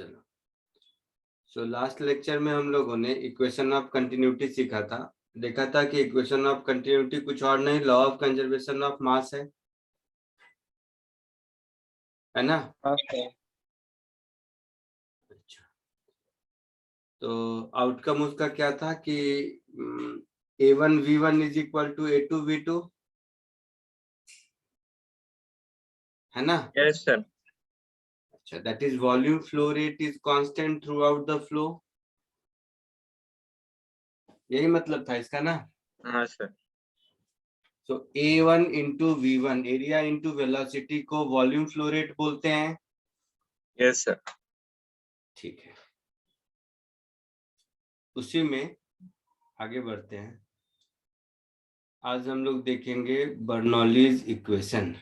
चलो, so last lecture में हम लोगों ने इक्वेशन ऑफ कंटिन्यूटी सीखा था। देखा था कि इक्वेशन ऑफ कंटिन्यूटी कुछ और नहीं, law of conservation of mass है ना। अच्छा, तो आउटकम उसका क्या था कि A1V1 is equal to A2V2, है ना। Yes sir. अच्छा, that is volume flow rate is constant throughout the flow, यही मतलब था इसका ना। हाँ सर। तो A1 into V1, area into velocity को वॉल्यूम फ्लो रेट बोलते हैं। Yes sir. ठीक है, उसी में आगे बढ़ते हैं। आज हम लोग देखेंगे बर्नौलीज इक्वेशन।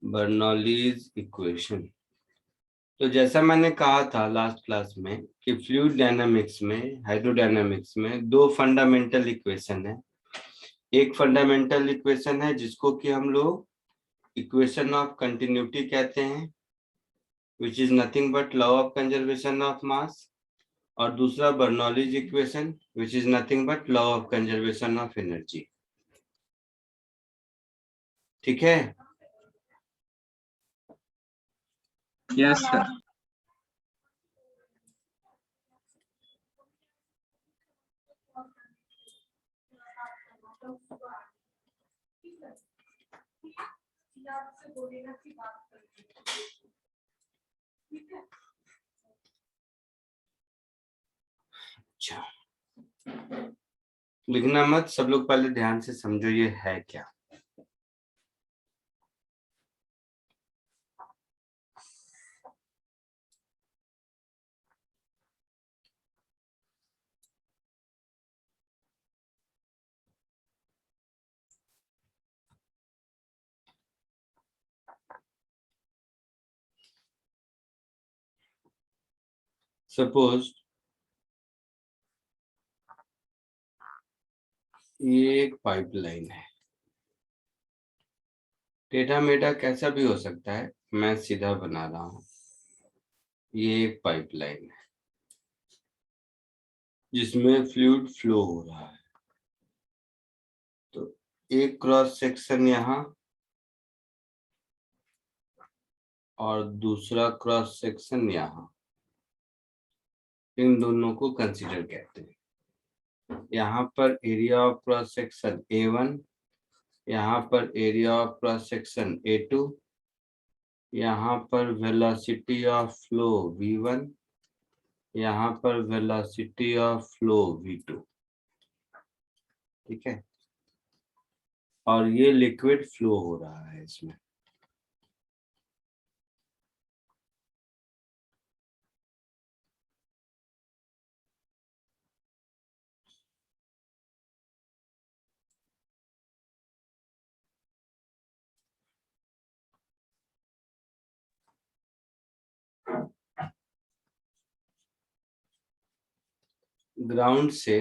बर्नौलीज इक्वेशन, तो जैसा मैंने कहा था लास्ट क्लास में कि फ्लूइड डायनामिक्स में, हाइड्रोडायनामिक्स में दो फंडामेंटल इक्वेशन है। एक फंडामेंटल इक्वेशन है जिसको कि हम लोग इक्वेशन ऑफ कंटिन्यूटी कहते हैं, which is nothing but law of conservation of mass, और दूसरा Bernoulli's equation which is nothing but law of conservation of energy. ठीक है, यस सर। अच्छा, लिखना मत, सब लोग पहले ध्यान से समझो ये है क्या। सपोज ये एक पाइपलाइन है, टेढ़ा मेढ़ा कैसा भी हो सकता है, मैं सीधा बना रहा हूं। ये एक पाइपलाइन है जिसमें फ्लूइड फ्लो हो रहा है। तो एक क्रॉस सेक्शन यहाँ और दूसरा क्रॉस सेक्शन यहाँ, इन दोनों को कंसीडर कहते हैं। यहाँ पर area of cross section A1, यहाँ पर area of cross section A2, यहाँ पर वेलोसिटी ऑफ फ्लो V1, यहाँ पर वेलोसिटी ऑफ फ्लो V2। ठीक है, और ये लिक्विड फ्लो हो रहा है इसमें। ग्राउंड से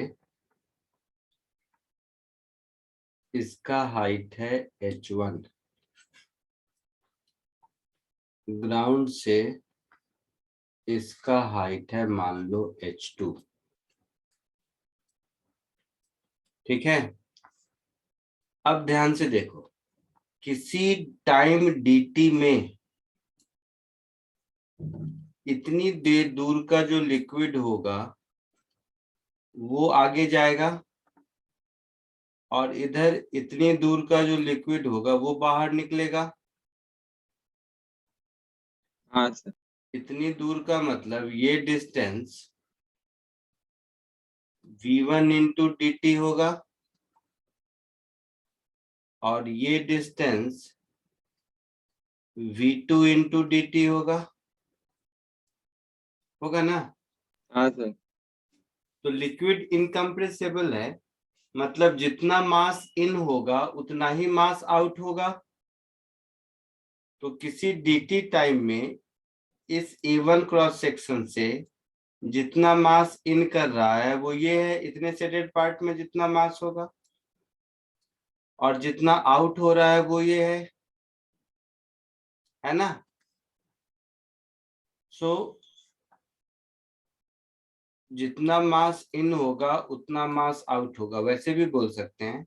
इसका हाइट है h1, ग्राउंड से इसका हाइट है मान लो h2। ठीक है, अब ध्यान से देखो, किसी टाइम dt में इतनी देर दूर का जो लिक्विड होगा वो आगे जाएगा, और इधर इतनी दूर का जो लिक्विड होगा वो बाहर निकलेगा। हाँ सर। इतनी दूर का मतलब ये डिस्टेंस v1 इंटू dt होगा, और ये डिस्टेंस v2 इंटू dt होगा ना। हाँ सर। तो लिक्विड इनकम्प्रेसिबल है, मतलब जितना मास इन होगा उतना ही मास आउट होगा। तो किसी dt टाइम में इस A1 क्रॉस सेक्शन से जितना मास इन कर रहा है वो ये है, इतने सेटेड पार्ट में जितना मास होगा, और जितना आउट हो रहा है वो ये है ना। सो जितना मास इन होगा उतना मास आउट होगा, वैसे भी बोल सकते हैं,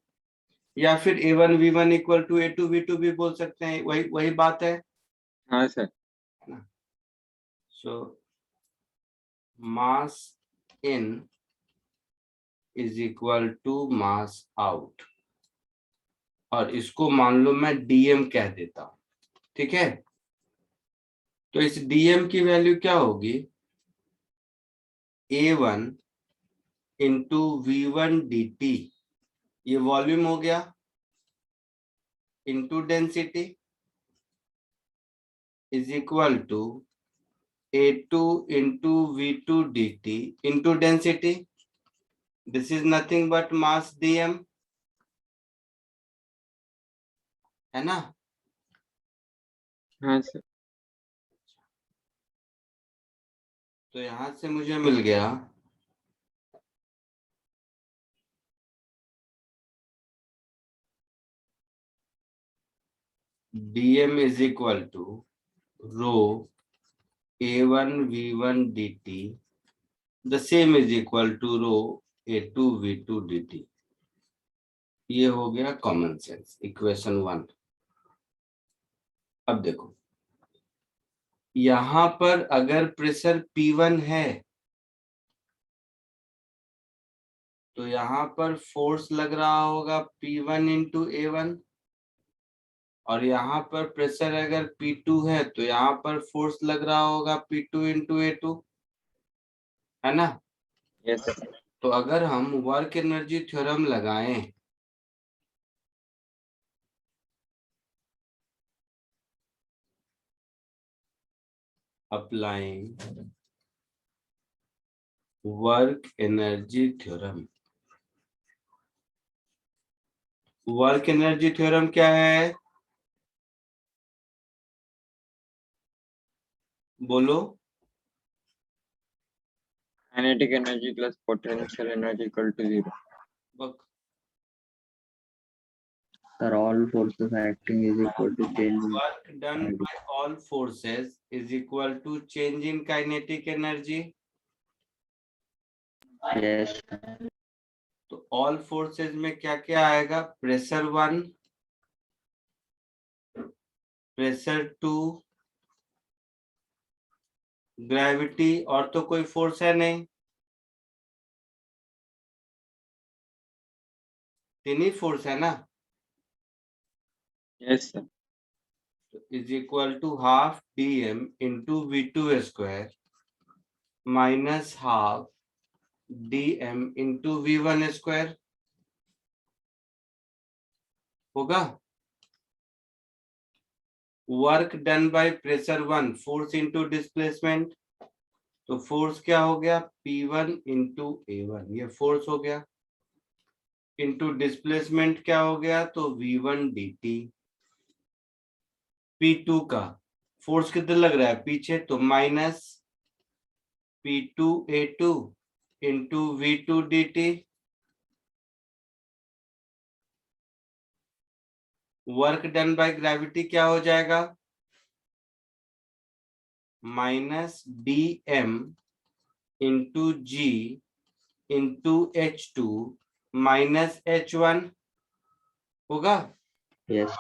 या फिर A1V1 इक्वल टू A2V2 भी बोल सकते हैं, वही वही बात है हाँ सर। ना। So mass in is equal to mass out, और इसको मान लो मैं DM कह देता हूं, ठीक है। तो इस DM की वैल्यू क्या होगी, A1 इंटू V1 dt, ये वॉल्यूम हो गया, into density is equal to A2 into V2 dt into density, this is nothing but mass DM, है ना। हाँ सर। तो यहां से मुझे मिल गया DM is equal to rho A1 V1 dt, the same is equal to rho A2 V2 dt। ये हो गया कॉमन सेंस, इक्वेशन 1। अब देखो, यहां पर अगर प्रेशर P1 है तो यहां पर फोर्स लग रहा होगा P1 इंटू A1, और यहाँ पर प्रेशर अगर P2 है तो यहाँ पर फोर्स लग रहा होगा P2 इंटू A2, है ना। Yes sir. तो अगर हम वर्क एनर्जी थ्योरम लगाएं, applying work energy theorem, work energy theorem क्या है, बोलो। Kinetic energy plus potential energy equal to 0। बक Sir, all forces acting is equal to change in work done kinetic. By all forces is equal to change in kinetic energy. Yes, sir. तो all forces में क्या क्या आएगा, pressure 1, pressure 2, gravity, और तो कोई force है नहीं, तीन ही फोर्स है ना। Yes sir. Is equal to half DM into V2 square minus half DM into V1 square होगा। Work done by pressure 1, force into displacement, तो फोर्स क्या हो गया P1 इंटू A1, ये फोर्स हो गया, इंटू डिस्प्लेसमेंट क्या हो गया, तो V1 dt। P2 का फोर्स कितना लग रहा है पीछे, तो minus P2 A2 into V2 dt। Work done by gravity क्या हो जाएगा, minus DM into G into H2 minus H1 होगा, Yes,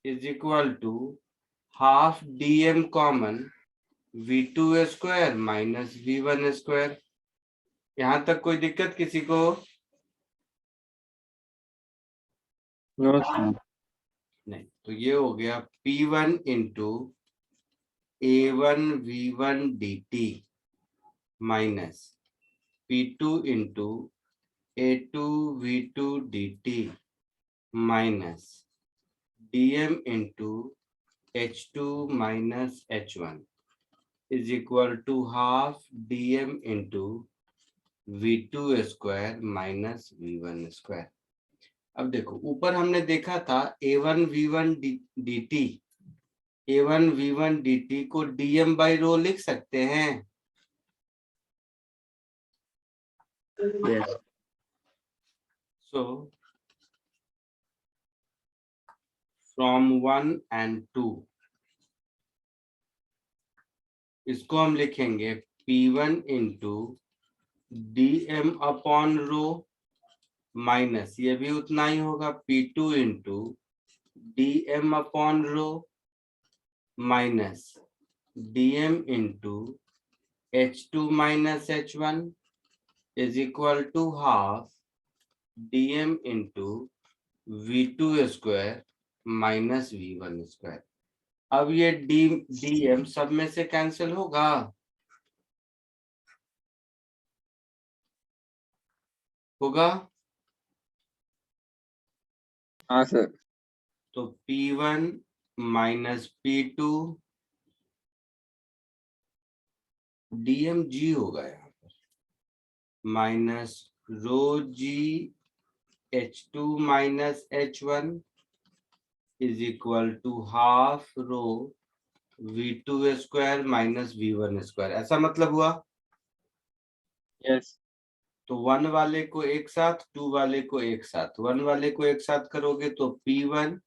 is equal to half DM common V2 square minus V1 square. यहां तक कोई दिक्कत किसी को, नो सर। नहीं। तो ये हो गया P1 into A1 V1 dt minus P2 into A2 V2 dt minus DM into H2 minus H1 is equal to half DM into V2 square minus V1 square. अब देखो, ऊपर हमने देखा था A1 V1 dt, A1 V1 dt को dm by rho लिख सकते हैं? Yes. So from 1 and 2 इसको हम लिखेंगे P1 into dm upon rho minus ये भी उतना ही होगा P2 into dm upon rho minus dm into h2 minus h1 is equal to half dm into v2 square minus v1 square। अब ये dm सब में से कैंसिल होगा, होगा? हाँ सर। तो P1 minus P2 dmg होगा यहाँ पर minus rho G h2 minus h1 is equal to half rho v2 square minus v1 square। ऐसा मतलब हुआ? यस। तो 1 वाले को एक साथ, 2 वाले को एक साथ, 1 वाले को एक साथ करोगे तो P1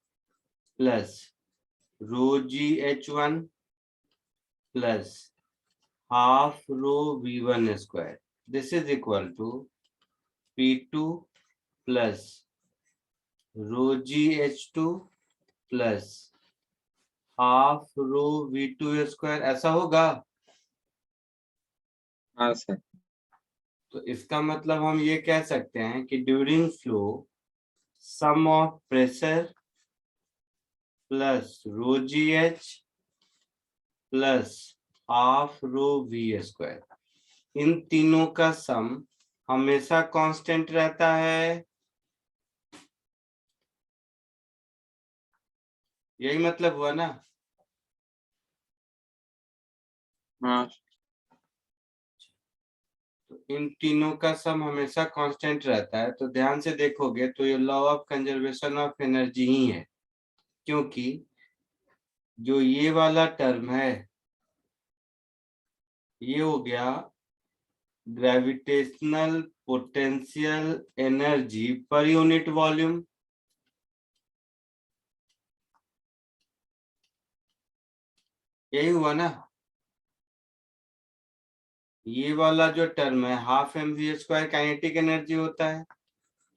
plus rho G h1 plus half rho v1 square, this is equal to P2 plus rho G h2 plus half rho v2 square. ऐसा होगा? हाँ सर। तो इसका मतलब हम ये कह सकते हैं कि during flow sum of pressure plus rho G H plus half rho V square, इन तीनों का सम हमेशा कांस्टेंट रहता है। यही मतलब हुआ ना? हाँ। तो इन तीनों का सम हमेशा कांस्टेंट रहता है, तो ध्यान से देखोगे तो ये law of conservation of energy ही है, क्योंकि जो ये वाला टर्म है ये हो गया gravitational potential energy per unit volume, यही हुआ ना? ये वाला जो टर्म है half mv square kinetic energy होता है,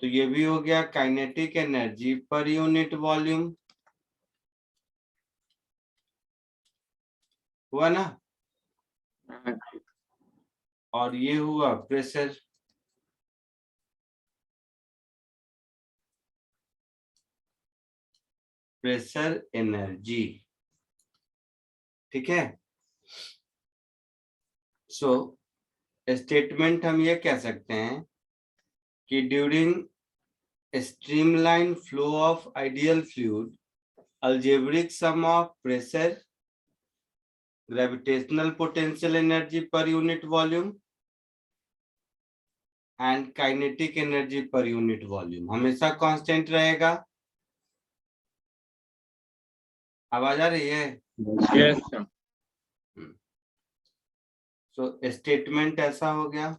तो ये भी हो गया kinetic energy per unit volume, हुआ ना? हाँ। और ये हुआ प्रेशर, प्रेशर एनर्जी, ठीक है? सो स्टेटमेंट हम ये कह सकते हैं कि during streamline flow of ideal fluid algebraic sum of pressure, gravitational potential energy per unit volume and kinetic energy per unit volume हमेशा कांस्टेंट रहेगा। आवाज आ रही है? Yes sir. सो स्टेटमेंट ऐसा हो गया।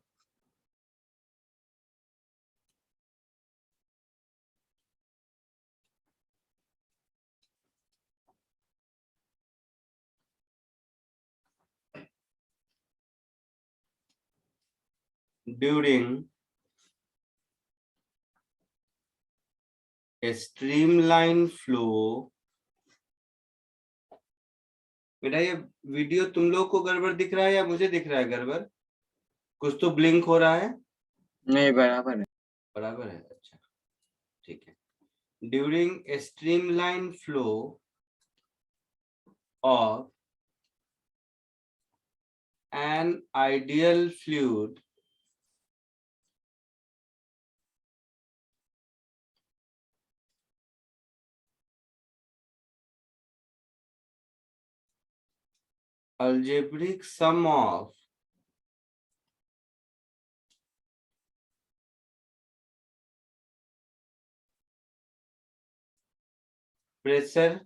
During a streamline flow, बेटा ये वीडियो तुम लोग को गड़बड़ दिख रहा है या मुझे दिख रहा है गड़बड़? कुछ तो ब्लिंक हो रहा है। नहीं, बराबर है। बराबर है, अच्छा ठीक है। During a streamline flow of an ideal fluid algebraic sum of pressure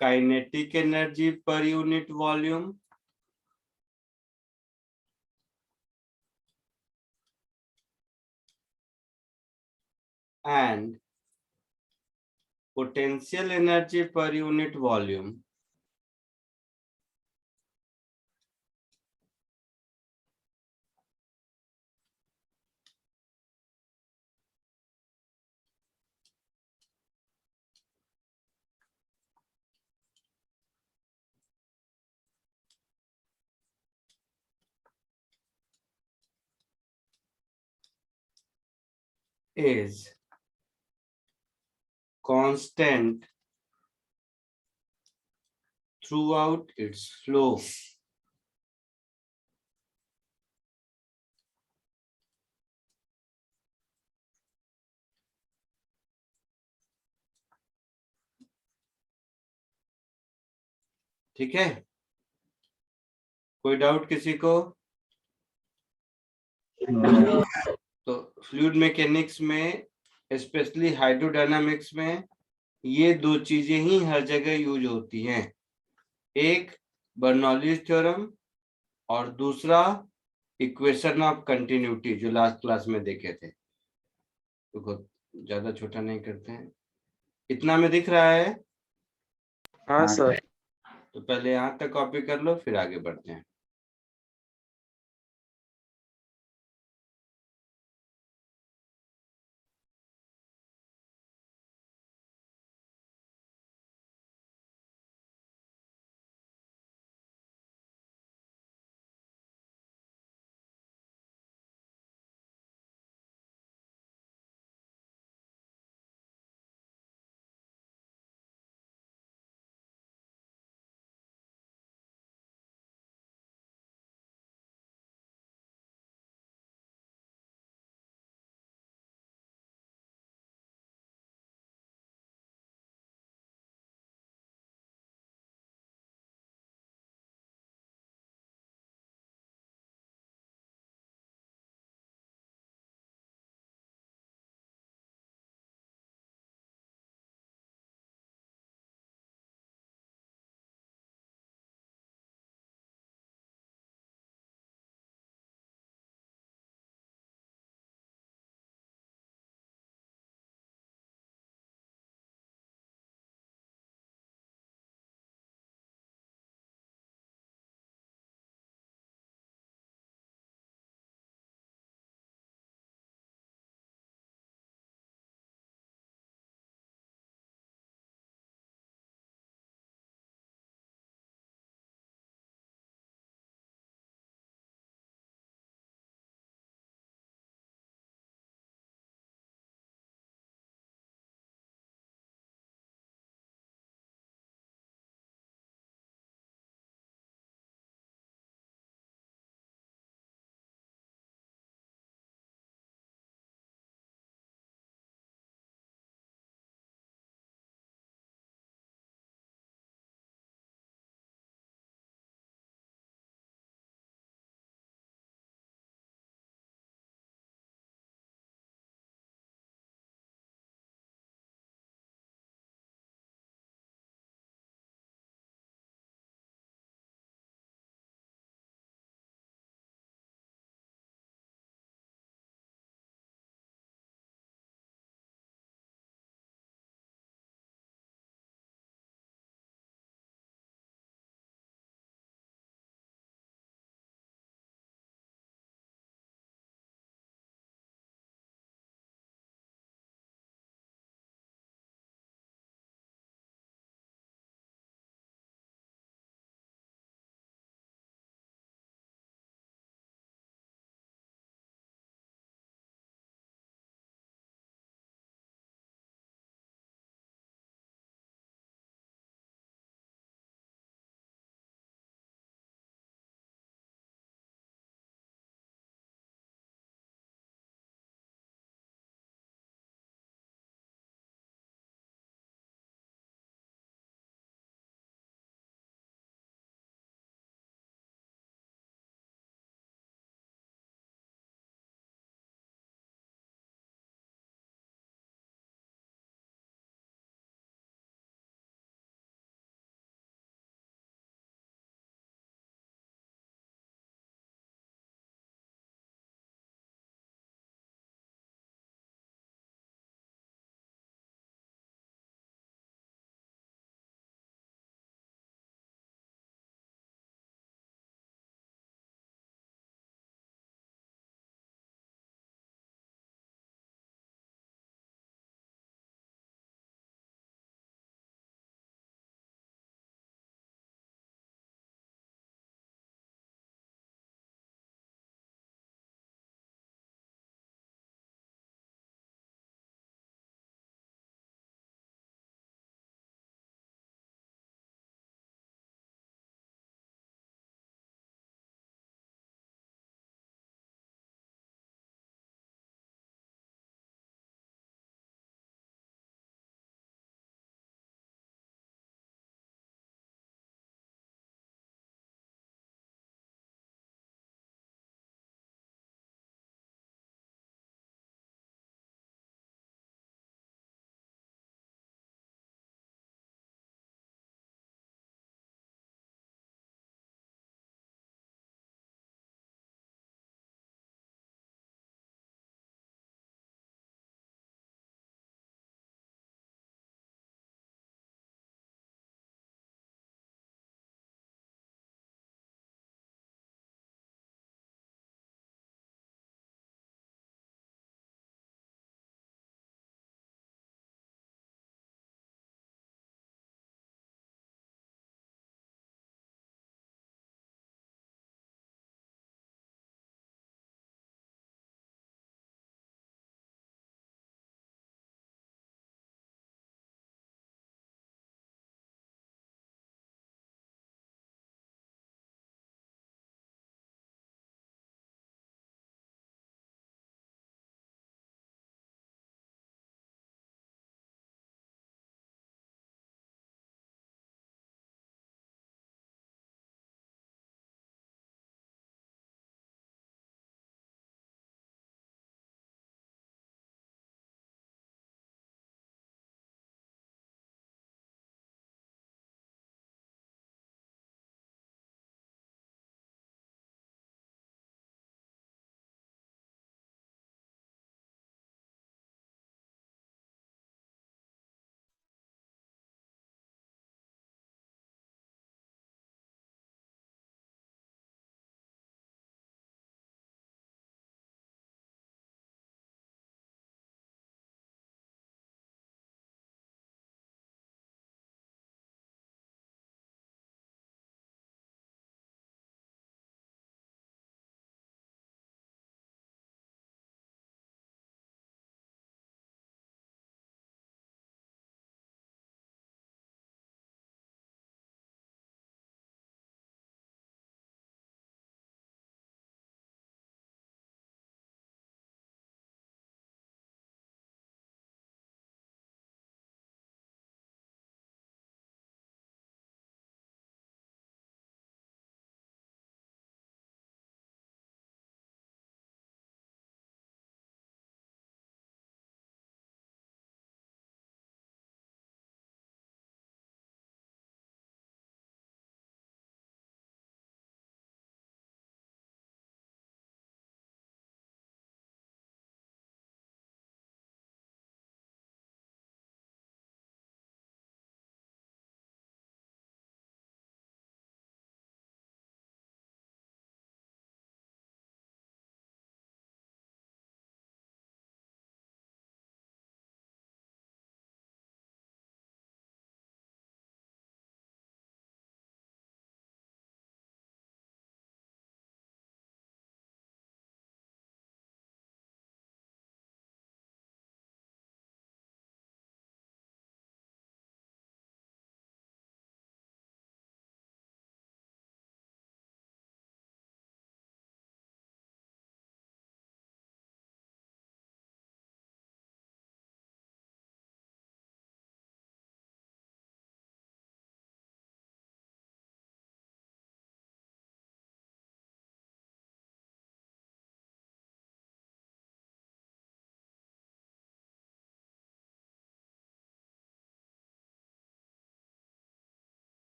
kinetic energy per unit volume and potential energy per unit volume is constant throughout its flow. ठीक है, कोई डाउट किसी को? तो फ्लूइड मैकेनिक्स में, specially hydrodynamics में, ये दो चीजें ही हर जगह यूज होती हैं। एक बर्नौलीज थ्योरम और दूसरा इक्वेशन ऑफ कंटिन्यूटी, जो लास्ट क्लास में देखे थे। तो ज्यादा छोटा नहीं करते हैं, इतना में दिख रहा है? हाँ सर। तो पहले यहाँ तक कॉपी कर लो, फिर आगे बढ़ते हैं।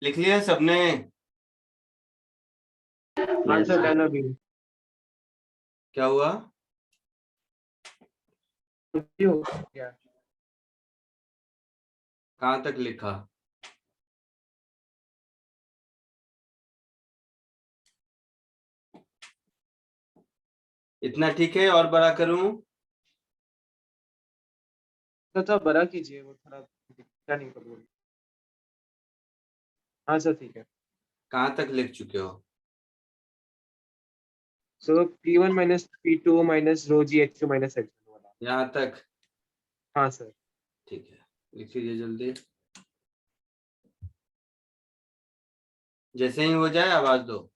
लिख लिया सबने? Yes, sir. डन अभी क्या हुआ? हो गया। कहाँ तक लिखा? इतना ठीक है और बड़ा करूं? तो बड़ा कीजिए, वो थोड़ा दिखता नहीं करूँ। हाँ सर ठीक है। कहाँ तक लिख चुके हो? So P1 minus P2 minus rho G H2 minus H1 वाला। यहाँ तक? हाँ सर। ठीक है, लिख लीजिए जल्दी। जैसे ही हो जाए आवाज दो।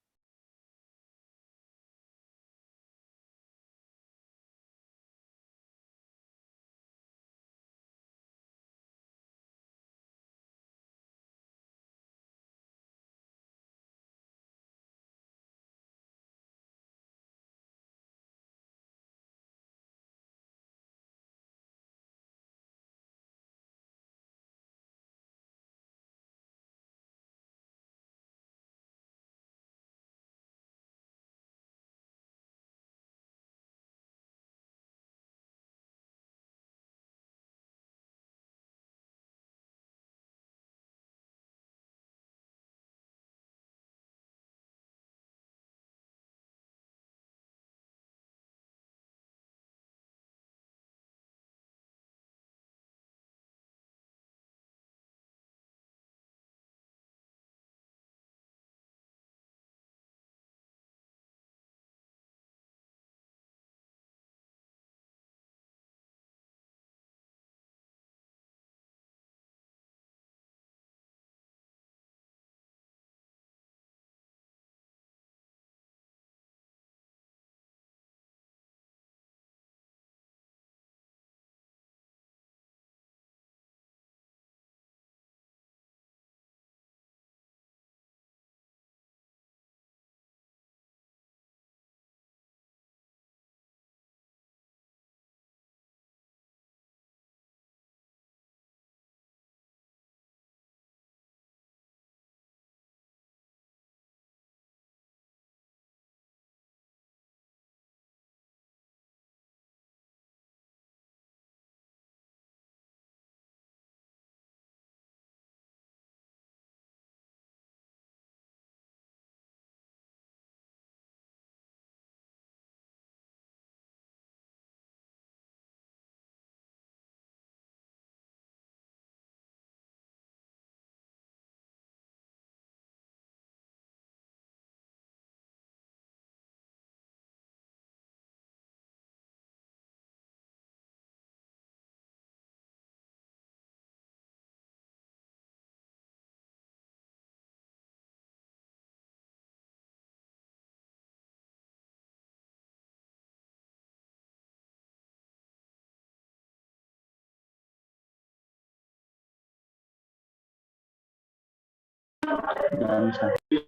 Done, sir.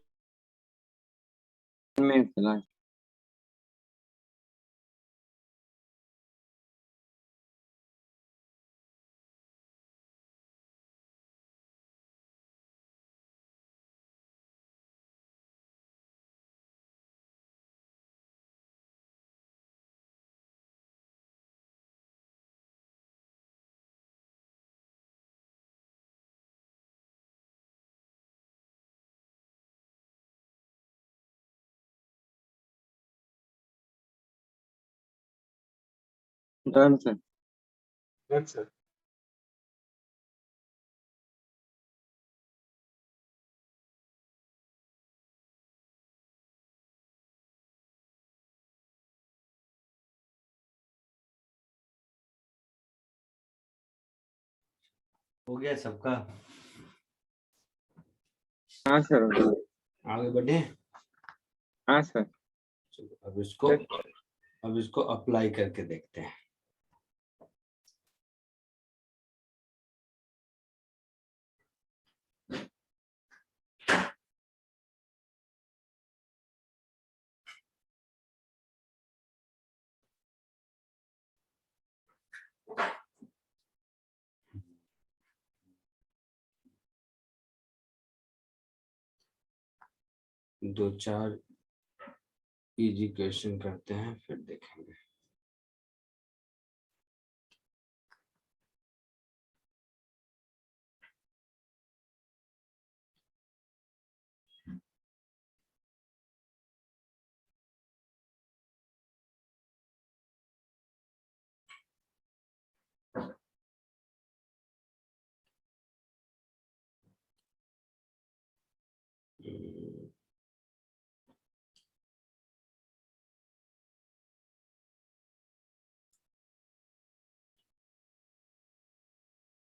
में चला डन सर। Done sir. हो गया सबका? हाँ सर। आगे बढ़े? हाँ सर। चलो, अब इसको अप्लाई करके देखते हैं। दो चार इजी क्वेश्चन करते हैं फिर देखेंगे।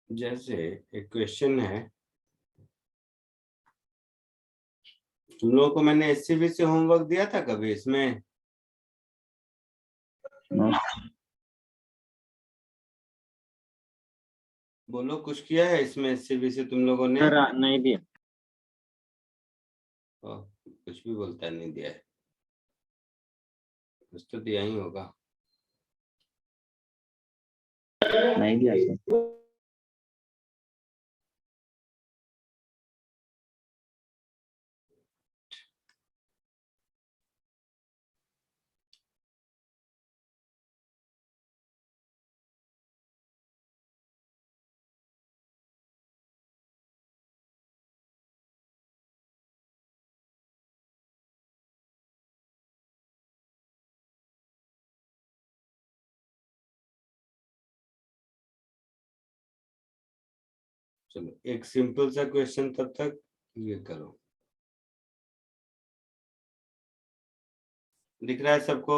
जैसे एक क्वेश्चन है, तुम लोगों को मैंने एससीबी से होमवर्क दिया था कभी इसमें? नो बोलो, कुछ किया है इसमें एससीबी से तुम लोगों ने? सर नहीं दिया। कुछ भी बोलता है नहीं दिया है, कुछ तो दिया ही होगा। नहीं दिया सर। चलो एक सिंपल सा क्वेश्चन तब तक ये करो। दिख रहा है सबको?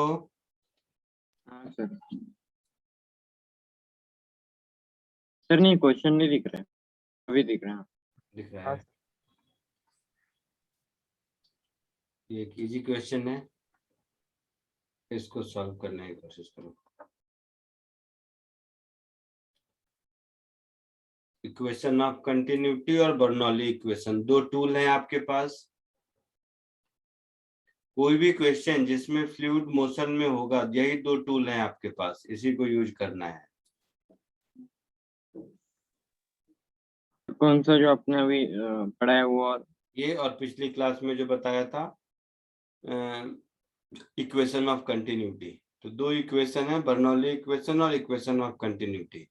हाँ सर। सर नहीं, क्वेश्चन नहीं दिख रहा है, अभी दिख रहा है। दिख रहा है। ये एक इजी क्वेश्चन है, इसको सॉल्व करने की कोशिश करो। इक्वेशन ऑफ कंटिन्यूटी और बर्नौली इक्वेशन, दो टूल हैं आपके पास। कोई भी क्वेश्चन जिसमें फ्लूइड मोशन में होगा, यही दो टूल हैं आपके पास, इसी को यूज करना है। कौन सा जो आपने अभी पढ़ा है वो? ये और पिछली क्लास में जो बताया था इक्वेशन ऑफ कंटिन्यूटी, तो दो इक्वेशन है, बर्नौली इक्वेशन और इक्वेशन ऑफ कंटिन्यूटी।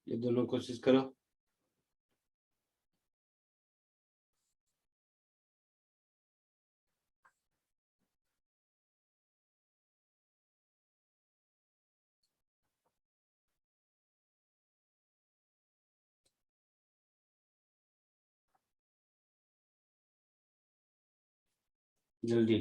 ये दोनों कोशिश करो। जल्दी।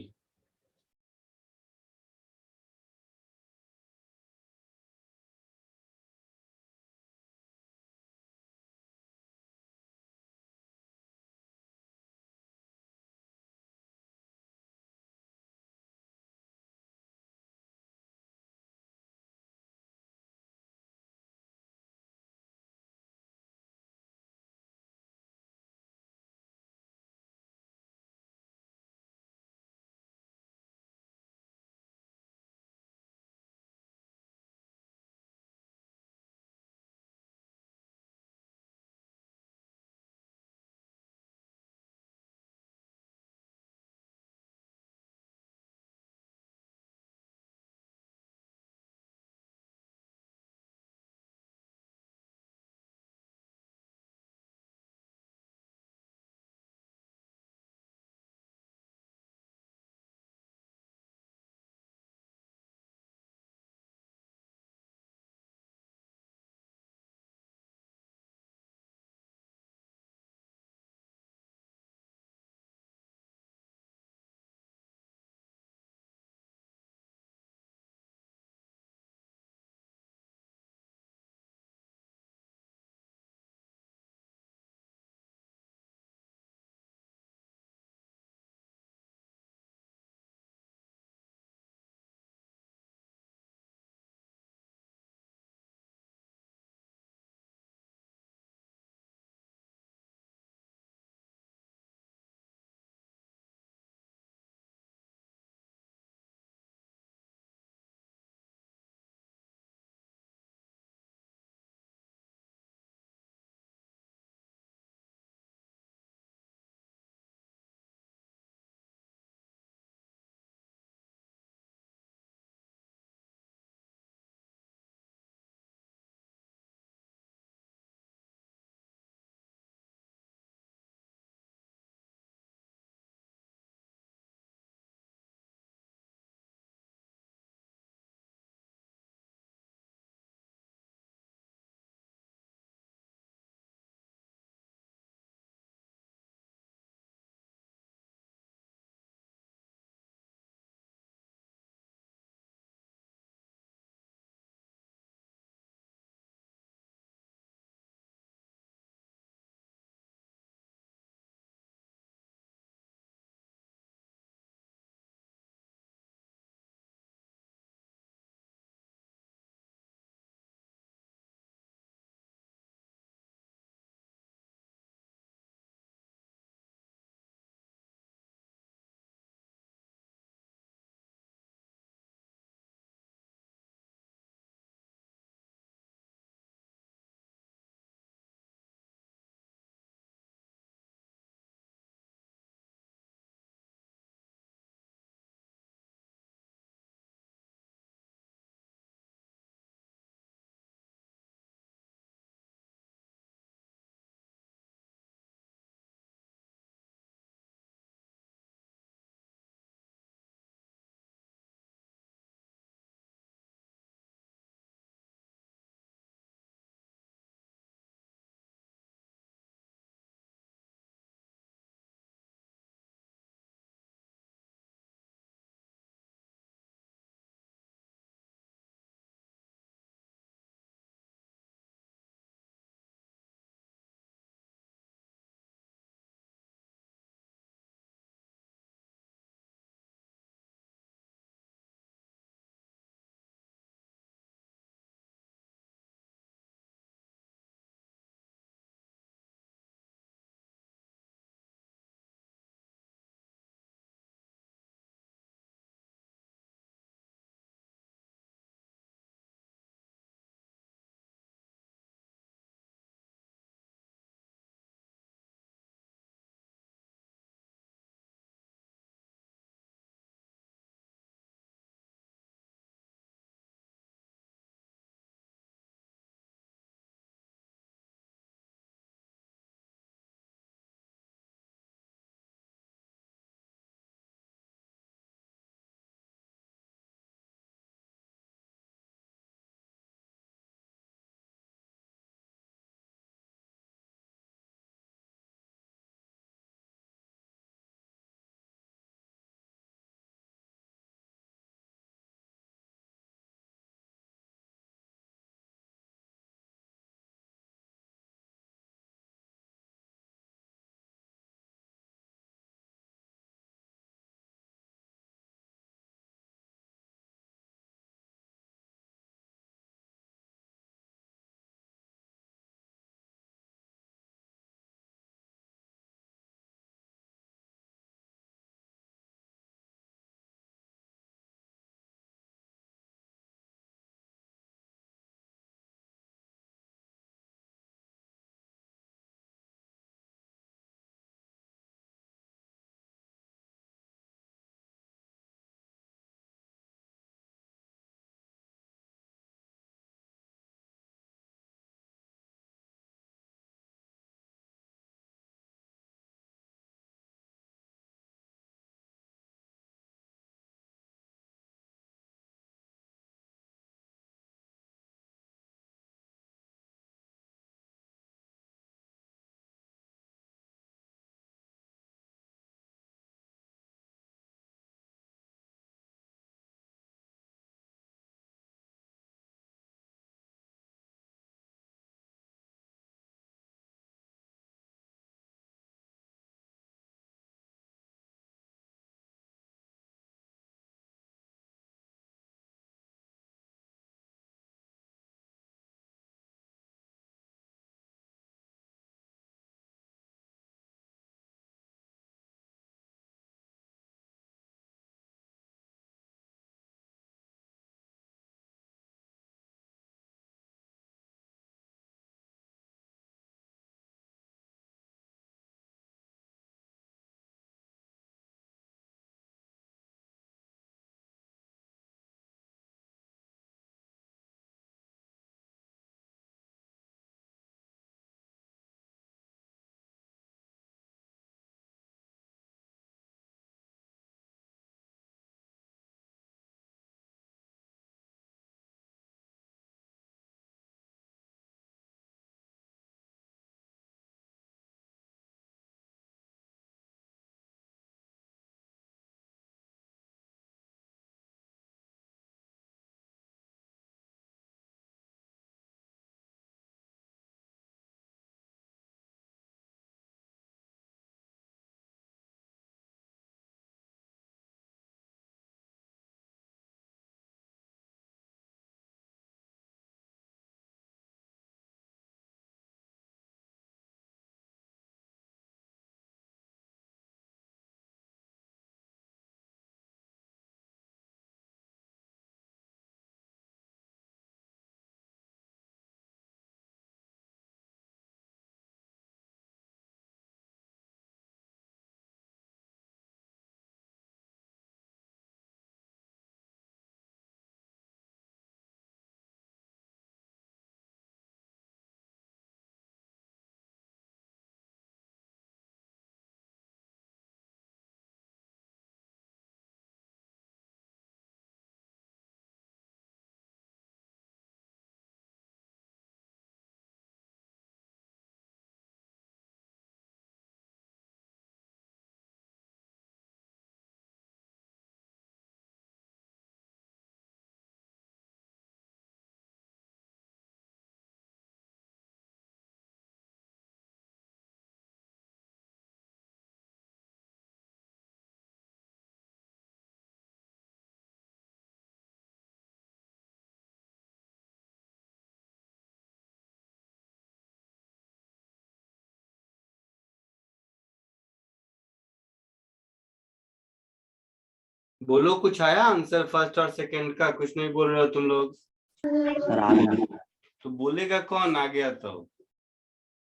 बोलो, कुछ आया आंसर फर्स्ट और सेकंड का? कुछ नहीं बोल रहे हो तुम लोग। सर आ गया तो बोलेगा कौन आ गया? तो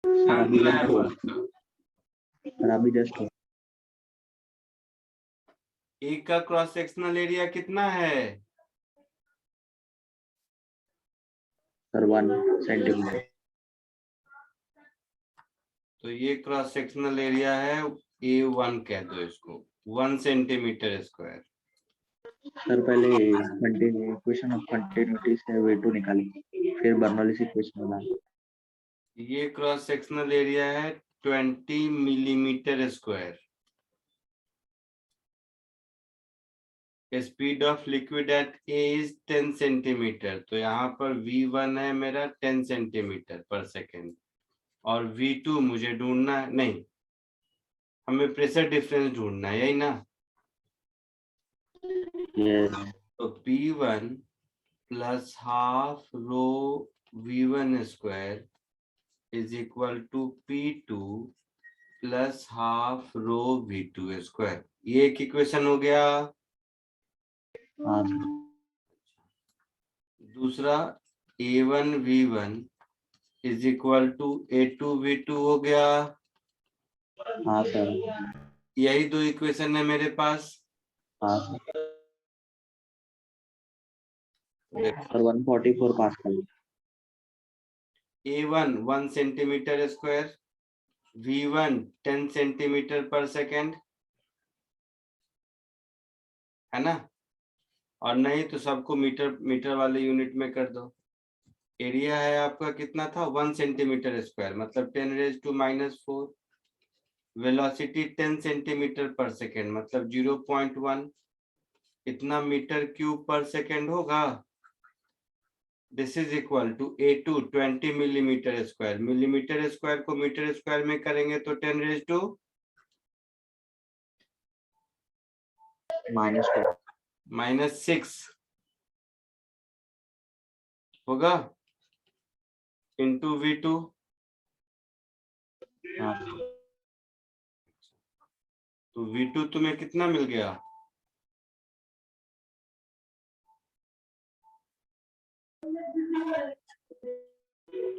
सर अभी आंसर आया जस्ट हुआ फर्स्ट का। सर अभी जस्ट हुआ ए का क्रॉस सेक्शनल एरिया कितना है? सर 1 सेंटीमीटर तो ये क्रॉस सेक्शनल एरिया है, A1 कह दो इसको, 1 सेंटीमीटर स्क्वायर। सर पहले इक्वेशन ऑफ कंटिन्यूटी से V2 निकालेंगे फिर बर्नौलीज इक्वेशन बना ये क्रॉस सेक्शनल एरिया है 20 millimetre square. Speed of liquid at A is 10 centimetre. तो यहाँ पर V1 है मेरा 10 सेंटीमीटर पर सेकेंड, और V2 मुझे ढूंढना है, नहीं, हमें प्रेशर डिफरेंस ढूंढना है, यही ना? यस तो P1 plus half rho V1 square is equal to P2 plus half rho V2 square. ये एक इक्वेशन हो गया। हाँ दूसरा A1 V1 is equal to A2 V2 हो गया। हाँ सर यही दो इक्वेशन है मेरे पास। हाँ sir 144 pascal A1 1 centimetre square, V1 10 centimetre पर सेकेंड, है ना? और नहीं तो सबको मीटर मीटर वाले यूनिट में कर दो। एरिया है आपका कितना था? 1 सेंटीमीटर स्क्वायर, मतलब 10⁻⁻⁴। वेलोसिटी 10 सेंटीमीटर पर सेकेंड, मतलब 0.1। इतना मीटर क्यूब पर सेकेंड होगा। This is equal to A2 20 millimetre square. Millimetre square को मीटर स्क्वायर में करेंगे तो 10⁻⁻⁻⁴ -6 होगा इंटू V2। हाँ तो V2 तुम्हें कितना मिल गया?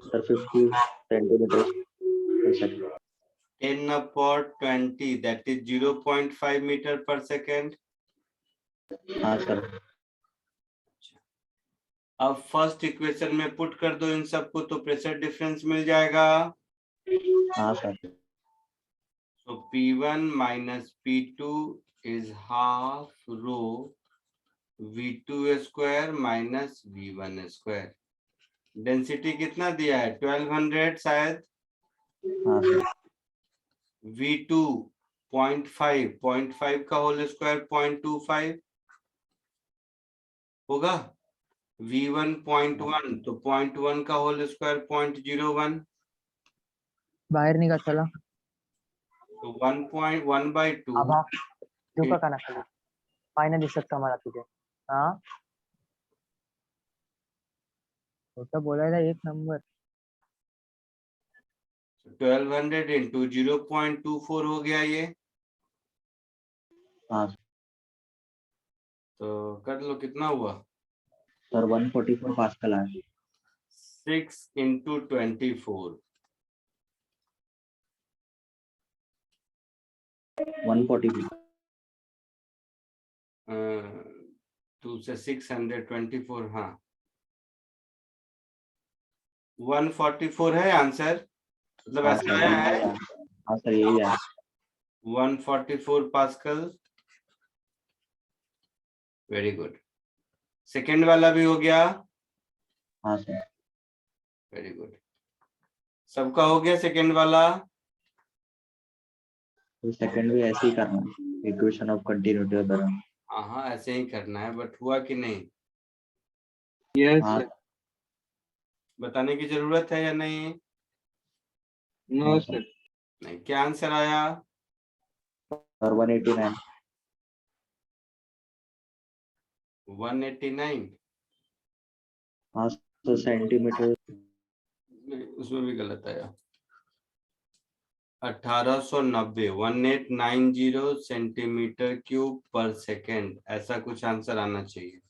सर 50 सेंटीमीटर पर सेकंड 10⁻20, that is 0.5 मीटर पर सेकेंड। हाँ सर अब फर्स्ट इक्वेशन में पुट कर दो इन सबको, तो प्रेशर डिफरेंस मिल जाएगा। हाँ sir So P1 minus P2 is half rho V2 square minus V1 square। Density कितना दिया है? 1200 शायद। हाँ सर V2 0.5 का होल स्क्वायर 0.25 होगा। V1 0.1, तो 0.1 का होल स्क्वायर 0.01, बाहेर निघा चला तो 1.1/2 आभा डोकं का खाली पाय नाही दिसत का मला तुझे हा खोटं बोलायला एक नंबर 1200 इंटू 0.24 हो गया ये। हाँ तो कर लो कितना हुआ? सर 144 पास्कल है 6 इंटू 24, 144 2 से 624, हाँ 144 है आंसर, मतलब हाँ ऐसा सर आया है। हाँ सर यही है 144 पास्कल। Very good. सेकेंड वाला भी हो गया। हाँ सर वेरी गुड, सबका हो गया सेकेंड वाला। तो सेकंड भी ऐसे ही करना है इक्वेशन ऑफ कंटिन्यूटी और दौरान हाँ हाँ ऐसे ही करना है, बट हुआ कि नहीं Yes, हाँ sir. बताने की जरूरत है या नहीं? No, हाँ sir. नहीं, क्या आंसर आया? सर 189 189। हाँ तो सेंटीमीटर नहीं, उसमें भी गलत आया। 1890 1890 सेंटीमीटर क्यूब पर सेकेंड, ऐसा कुछ आंसर आना चाहिए।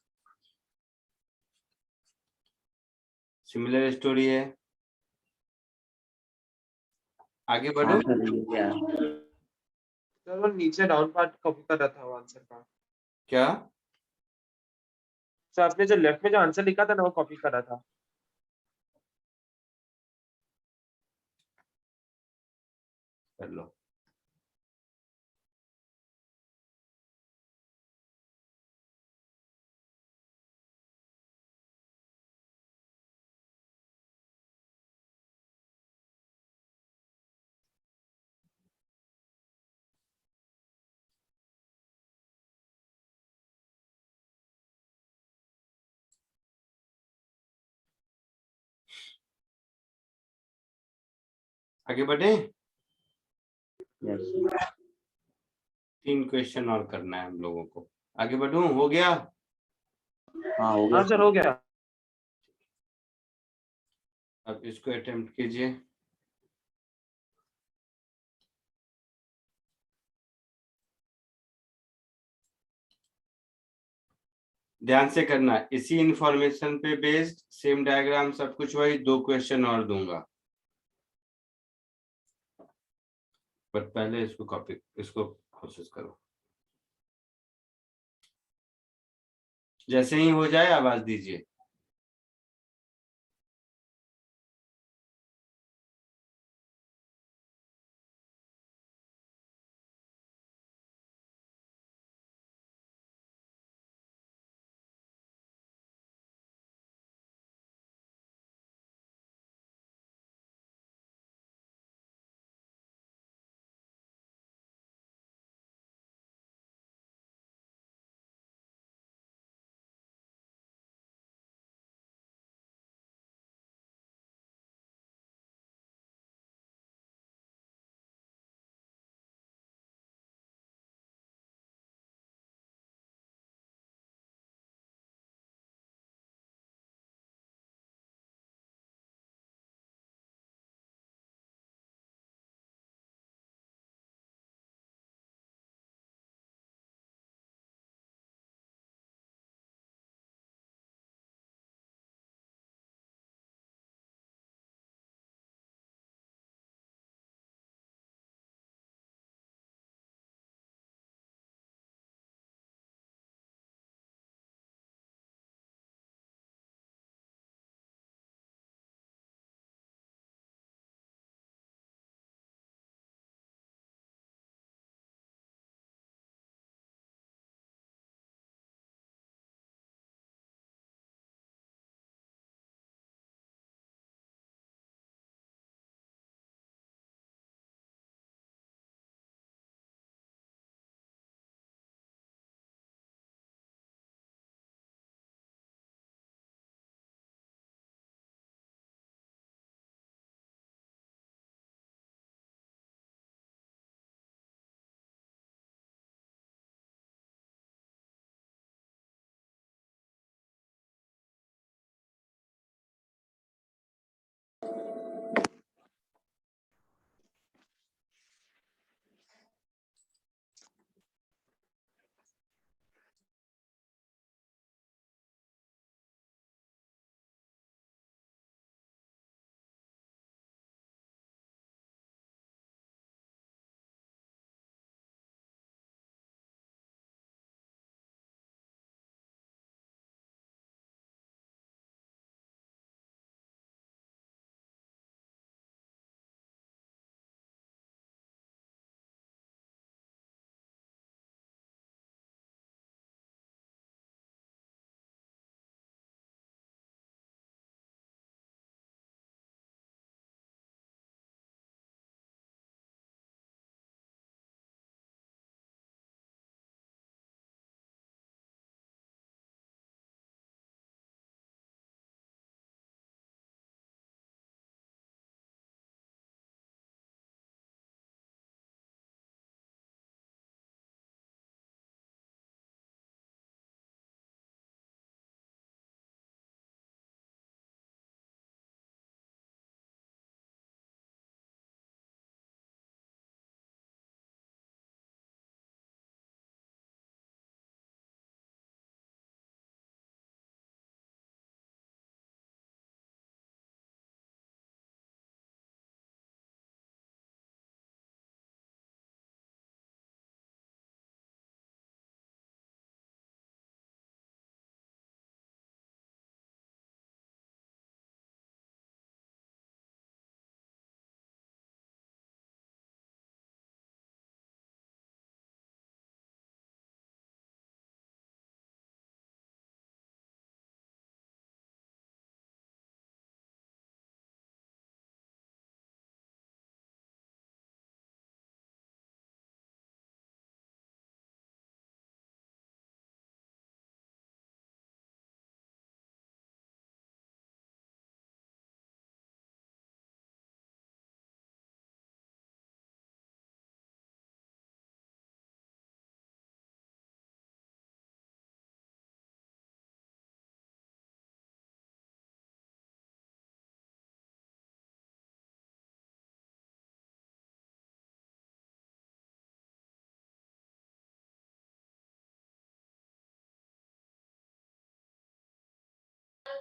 सिमिलर स्टोरी है, आगे हाँ बढ़ो। सर ये क्या सर वो नीचे डाउन पार्ट कॉपी कर रहा था वो आंसर का। क्या सर आपने जो लेफ्ट में जो आंसर लिखा था ना वो कॉपी कर रहा था। कर लो। आगे बढ़े। यस 3 क्वेश्चन और करना है हम लोगों को। आगे बढ़ूं, हो गया। हाँ हो गया हाँ सर हो गया। अब इसको अटेम्प्ट कीजिए। ध्यान से करना, इसी इंफॉर्मेशन पे बेस्ड सेम डायग्राम सब कुछ वही, 2 क्वेश्चन और दूंगा, बट पहले इसको कोशिश करो। जैसे ही हो जाए आवाज दीजिए।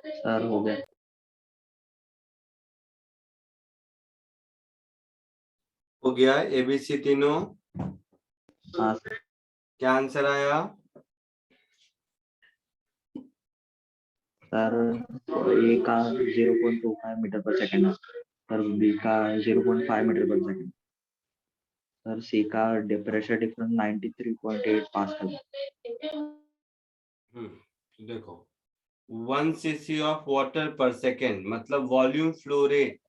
सर हो गया। हो गया एबीसी तीनों। हाँ सर। क्या आंसर आया? सर ए का 0.25 मीटर पर सेकेंड है सर, बी का 0.5 मीटर पर सेकेंड सर, सी का प्रेशर डिफरेंस 93.8 पास्कल है। देखो 1 cc ऑफ वाटर पर सेकेंड मतलब volume flow rate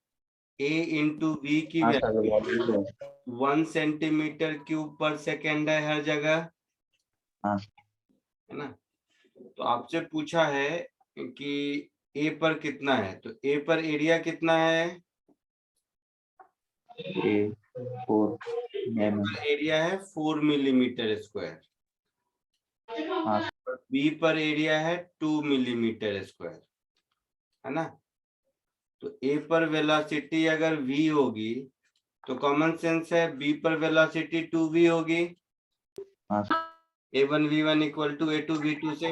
A into V की हाँ sir, value volume 1 centimetre cube पर सेकेंड है हर जगह, हाँ है ना। तो आपसे पूछा है कि ए पर कितना है, तो ए पर एरिया कितना है? ए 4 mm। एरिया है 4 मिलीमीटर स्क्वायर। हाँ बी पर एरिया है 2 मिलीमीटर स्क्वायर, है ना। तो ए पर वेलोसिटी अगर v होगी तो कॉमन सेंस है बी पर वेलोसिटी 2v होगी। हाँ a1v1 इक्वल टू a2v2 से।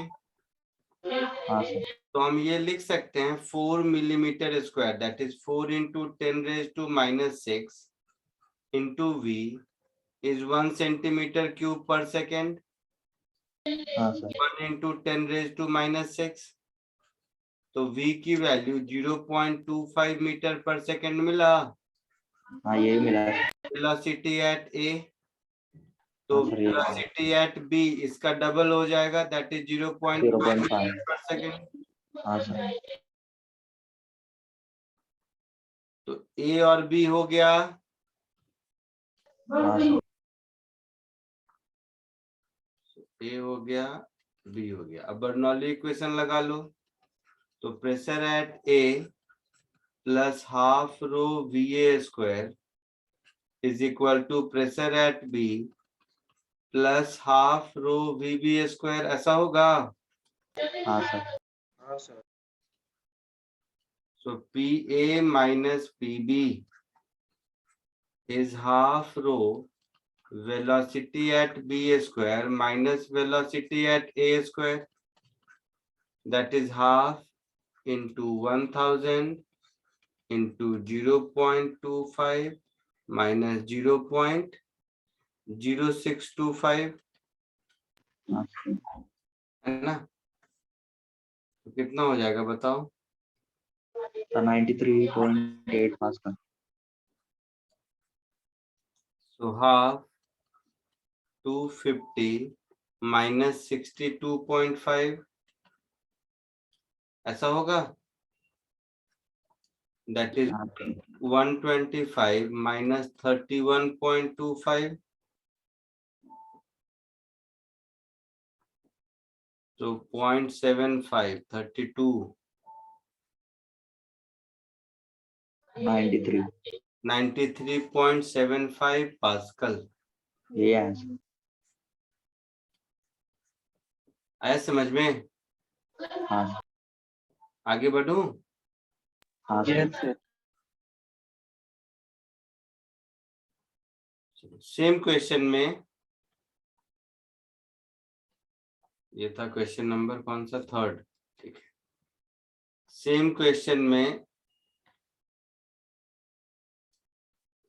हाँ सर। तो हम ये लिख सकते हैं 4 millimetre square that is 4 into 10⁻⁻⁶ into v is 1 centimetre cube पर सेकेंड। हाँ सर। 1 इंटू 10⁻⁻⁶, तो v की वैल्यू 0.25 मीटर पर सेकेंड मिला। हाँ यही मिला है। वेलोसिटी एट a, तो हाँ सर, ये वेलोसिटी एट b इसका डबल हो जाएगा दैट इज 0.5 मीटर 0.5। पर सेकेंड। हाँ सर। तो a और b हो गया। हाँ सर। a हो गया, b हो गया। अब बर्नौली इक्वेशन लगा लो। तो pressure at a plus half rho va square is equal to pressure at b plus half rho vb square, ऐसा होगा। हाँ सर। हाँ sir. So pa minus pb is half rho velocity at b square minus velocity at a square, that is half into 1000 into 0.25 minus 0.0625, हाँ है ना। तो कितना हो जाएगा बताओ? Sir, 93.8 pascal. So half 250 minus 62.5, ऐसा होगा। That is हाँ 125 minus 31.25, so 0.75 32 93। 93.75 पास्कल। ये है सर। आया समझ में? हाँ सर। आगे बढ़ूं? हाँ sir. Yes, sir. Same question में, ये था क्वेश्चन नंबर कौन सा, थर्ड, ठीक है। सेम क्वेश्चन में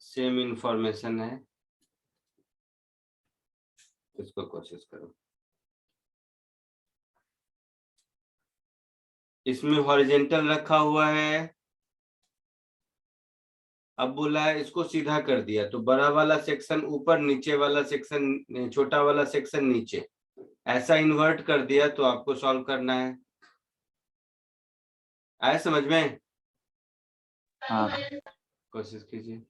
सेम इंफॉर्मेशन है, इसको कोशिश करो। इसमें हॉरिजेंटल रखा हुआ है, अब बोला है इसको सीधा कर दिया, तो बड़ा वाला सेक्शन ऊपर, नीचे वाला सेक्शन, छोटा वाला सेक्शन नीचे, ऐसा इन्वर्ट कर दिया तो आपको सॉल्व करना है। आया समझ में? हाँ कोशिश कीजिए।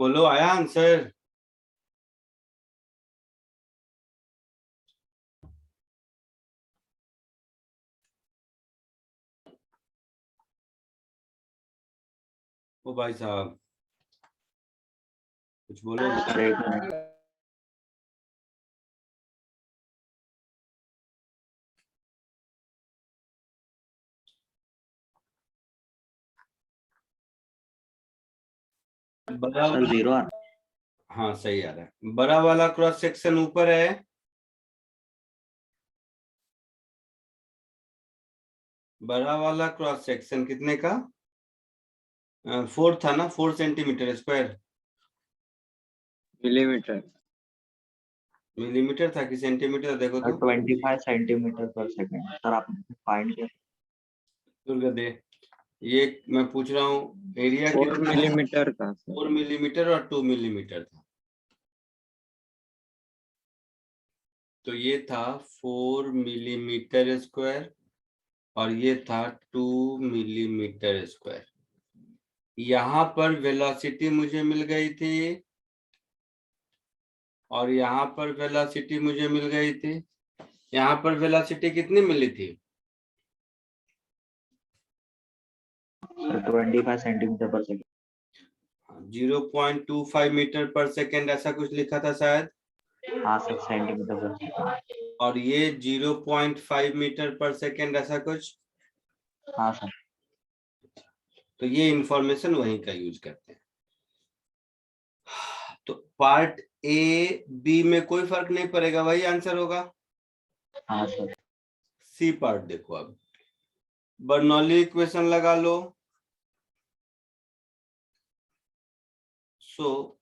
बोलो आया आंसर? ओ भाई साहब कुछ बोलो। सर एक मिनट। बड़ा सर 0 आ रहा हाँ सही आ रहा है। बड़ा वाला क्रॉस सेक्शन ऊपर है, बड़ा वाला क्रॉस सेक्शन कितने का? 4 था ना, 4 सेंटीमीटर स्क्वायर। मिलीमीटर। मिलीमीटर था कि सेंटीमीटर? देखो सर तो 25 सेंटीमीटर पर सेकेंड। सर आप फाइंड किया। दुर्गा दे, ये मैं पूछ रहा हूँ एरिया 4 कितना है? मिलीमीटर था सर। 4 मिलीमीटर और 2 मिलीमीटर था। तो ये था 4 मिलीमीटर स्क्वायर और ये था 2 मिलीमीटर स्क्वायर। यहाँ पर वेलोसिटी मुझे मिल गई थी और यहाँ पर वेलोसिटी मुझे मिल गई थी। यहाँ पर वेलोसिटी कितनी मिली थी? सर 25 सेंटीमीटर पर सेकेंड। 0.25 मीटर पर सेकेंड ऐसा कुछ लिखा था शायद। हाँ सर सेंटीमीटर पर सेकेंड। और ये 0.5 मीटर पर सेकेंड ऐसा कुछ। हाँ सर। तो ये इंफॉर्मेशन वहीं का यूज करते हैं। तो पार्ट ए बी में कोई फर्क नहीं पड़ेगा, वही आंसर होगा। हाँ सर। सी पार्ट देखो, अब बर्नौली इक्वेशन लगा लो। सो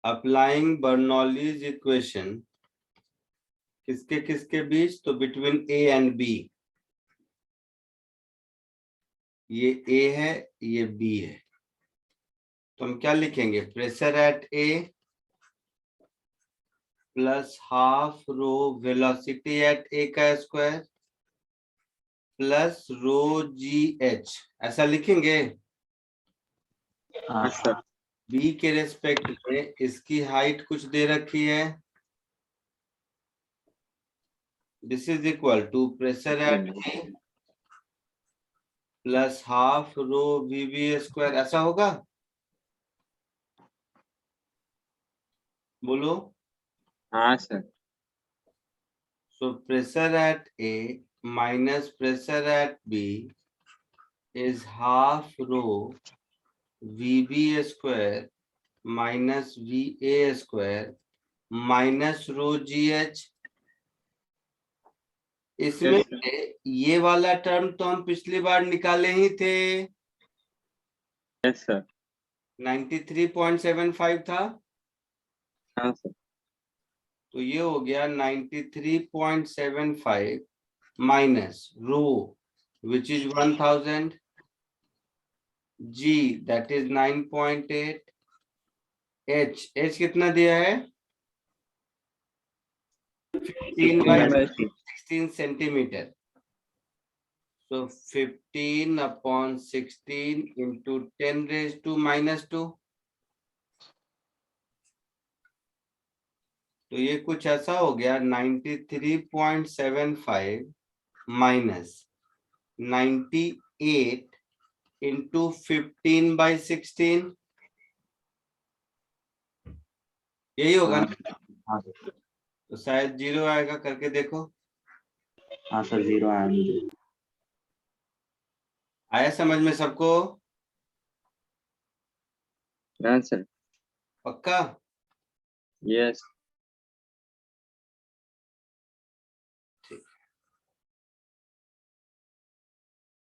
अप्लाइंग बर्नौलीज इक्वेशन किसके किसके बीच? तो बिटवीन ए एंड बी। ये ए है, ये बी है। तो हम क्या लिखेंगे? Pressure at A plus half rho velocity at A का square plus rho G H, ऐसा लिखेंगे। हाँ हाँ सर। सर। बी के रेस्पेक्ट में इसकी हाइट कुछ दे रखी है। This is equal to pressure at A plus half rho V B square, ऐसा होगा? बोलो। हाँ sir. So pressure at A minus pressure at B is half rho VB square minus VA square minus rho GH। इसमें Yes, sir. से ये वाला term तो हम पिछली बार निकाले ही थे, Yes, sir. 93.75 था। हाँ सर। तो ये हो गया 93.75 minus rho which is 1000, G that is 9.8, H कितना दिया है? 15 by 16 centimetre. So 15 upon 16 into 10 raised to -2। तो ये कुछ ऐसा हो गया 93.75 माइनस 98 into 15 by 16, यही होगा ना? हाँ सर। तो शायद 0 आएगा, करके देखो। हाँ सर 0 आया मुझे। आया समझ में सबको? हाँ सर। पक्का? Yes.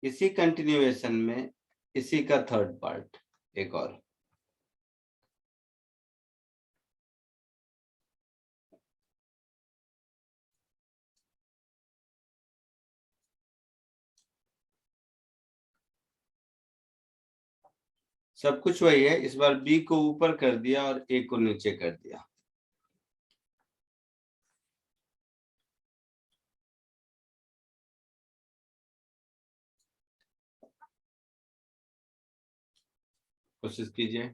इसी कंटिन्यूएशन में इसी का थर्ड पार्ट एक और। सब कुछ वही है, इस बार बी को ऊपर कर दिया और ए को नीचे कर दिया। कोशिश कीजिए।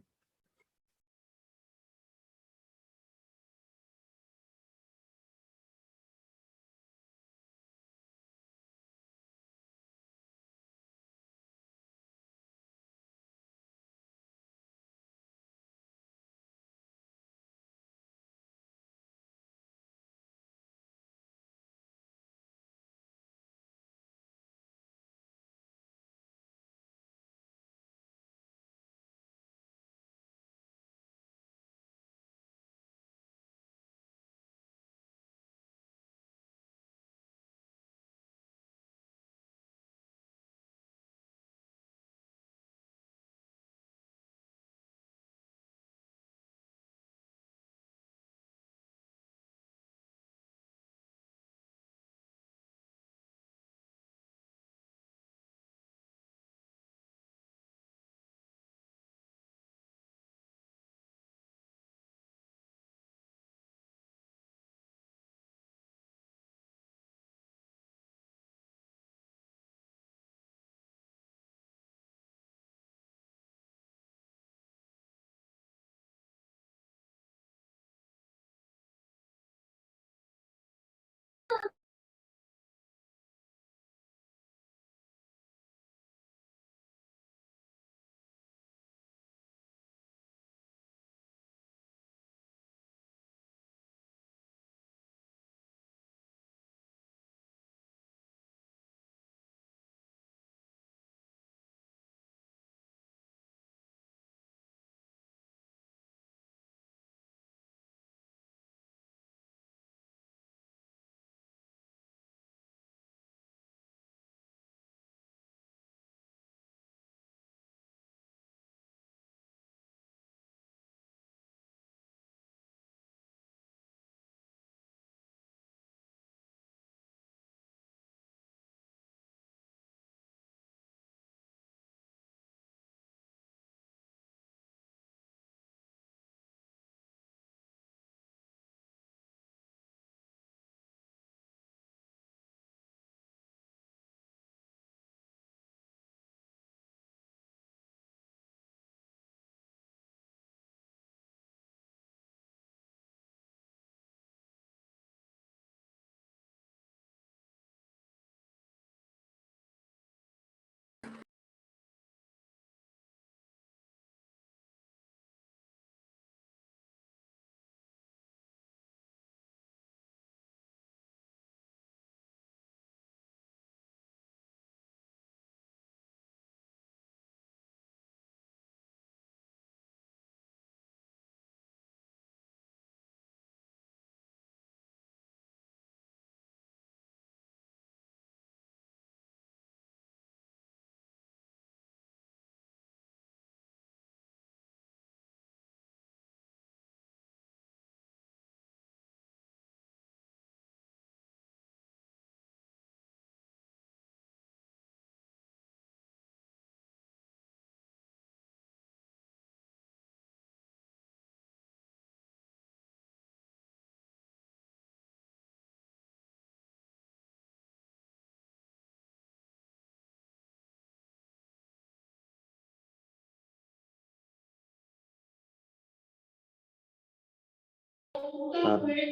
सर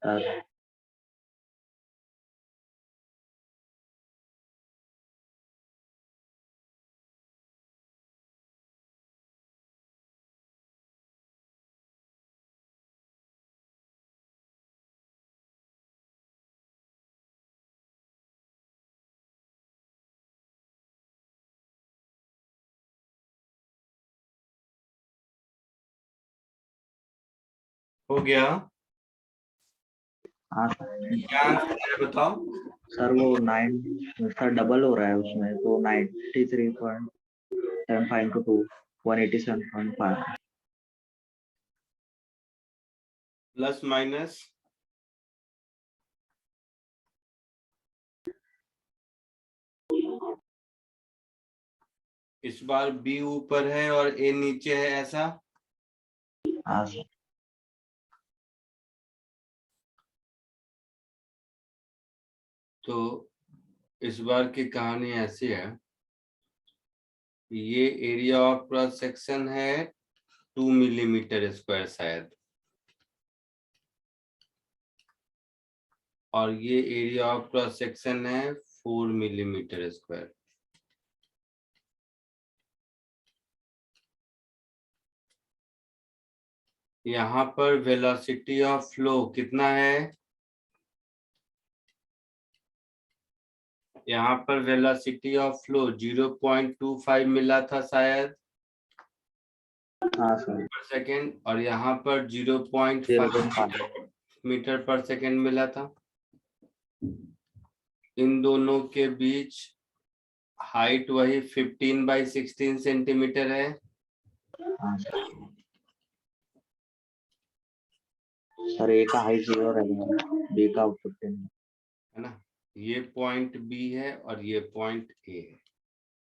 सर हो गया? हाँ सर। क्या आंसर है बताओ? सर वो 9 सर डबल हो रहा है उसमें, तो 93.75 इंटू 2 187.5। प्लस माइनस इस बार बी ऊपर है और ए नीचे है, ऐसा? हाँ सर। तो इस बार की कहानी ऐसी है, ये एरिया ऑफ क्रॉस सेक्शन है 2 मिलीमीटर स्क्वायर शायद, और ये एरिया ऑफ क्रॉस सेक्शन है 4 मिलीमीटर स्क्वायर। यहाँ पर वेलोसिटी ऑफ फ्लो कितना है? यहाँ पर वेलोसिटी ऑफ फ्लो 0.25 मिला था शायद हाँ सर। पर सेकेंड, और यहाँ पर 0.5 0.5। मीटर पर सेकेंड मिला था। इन दोनों के बीच हाइट वही 15/16 सेंटीमीटर है। हाँ सर। सर ए का हाइट 0 रहेगा, बी का 15 है ना, ये पॉइंट बी है और ये पॉइंट ए है।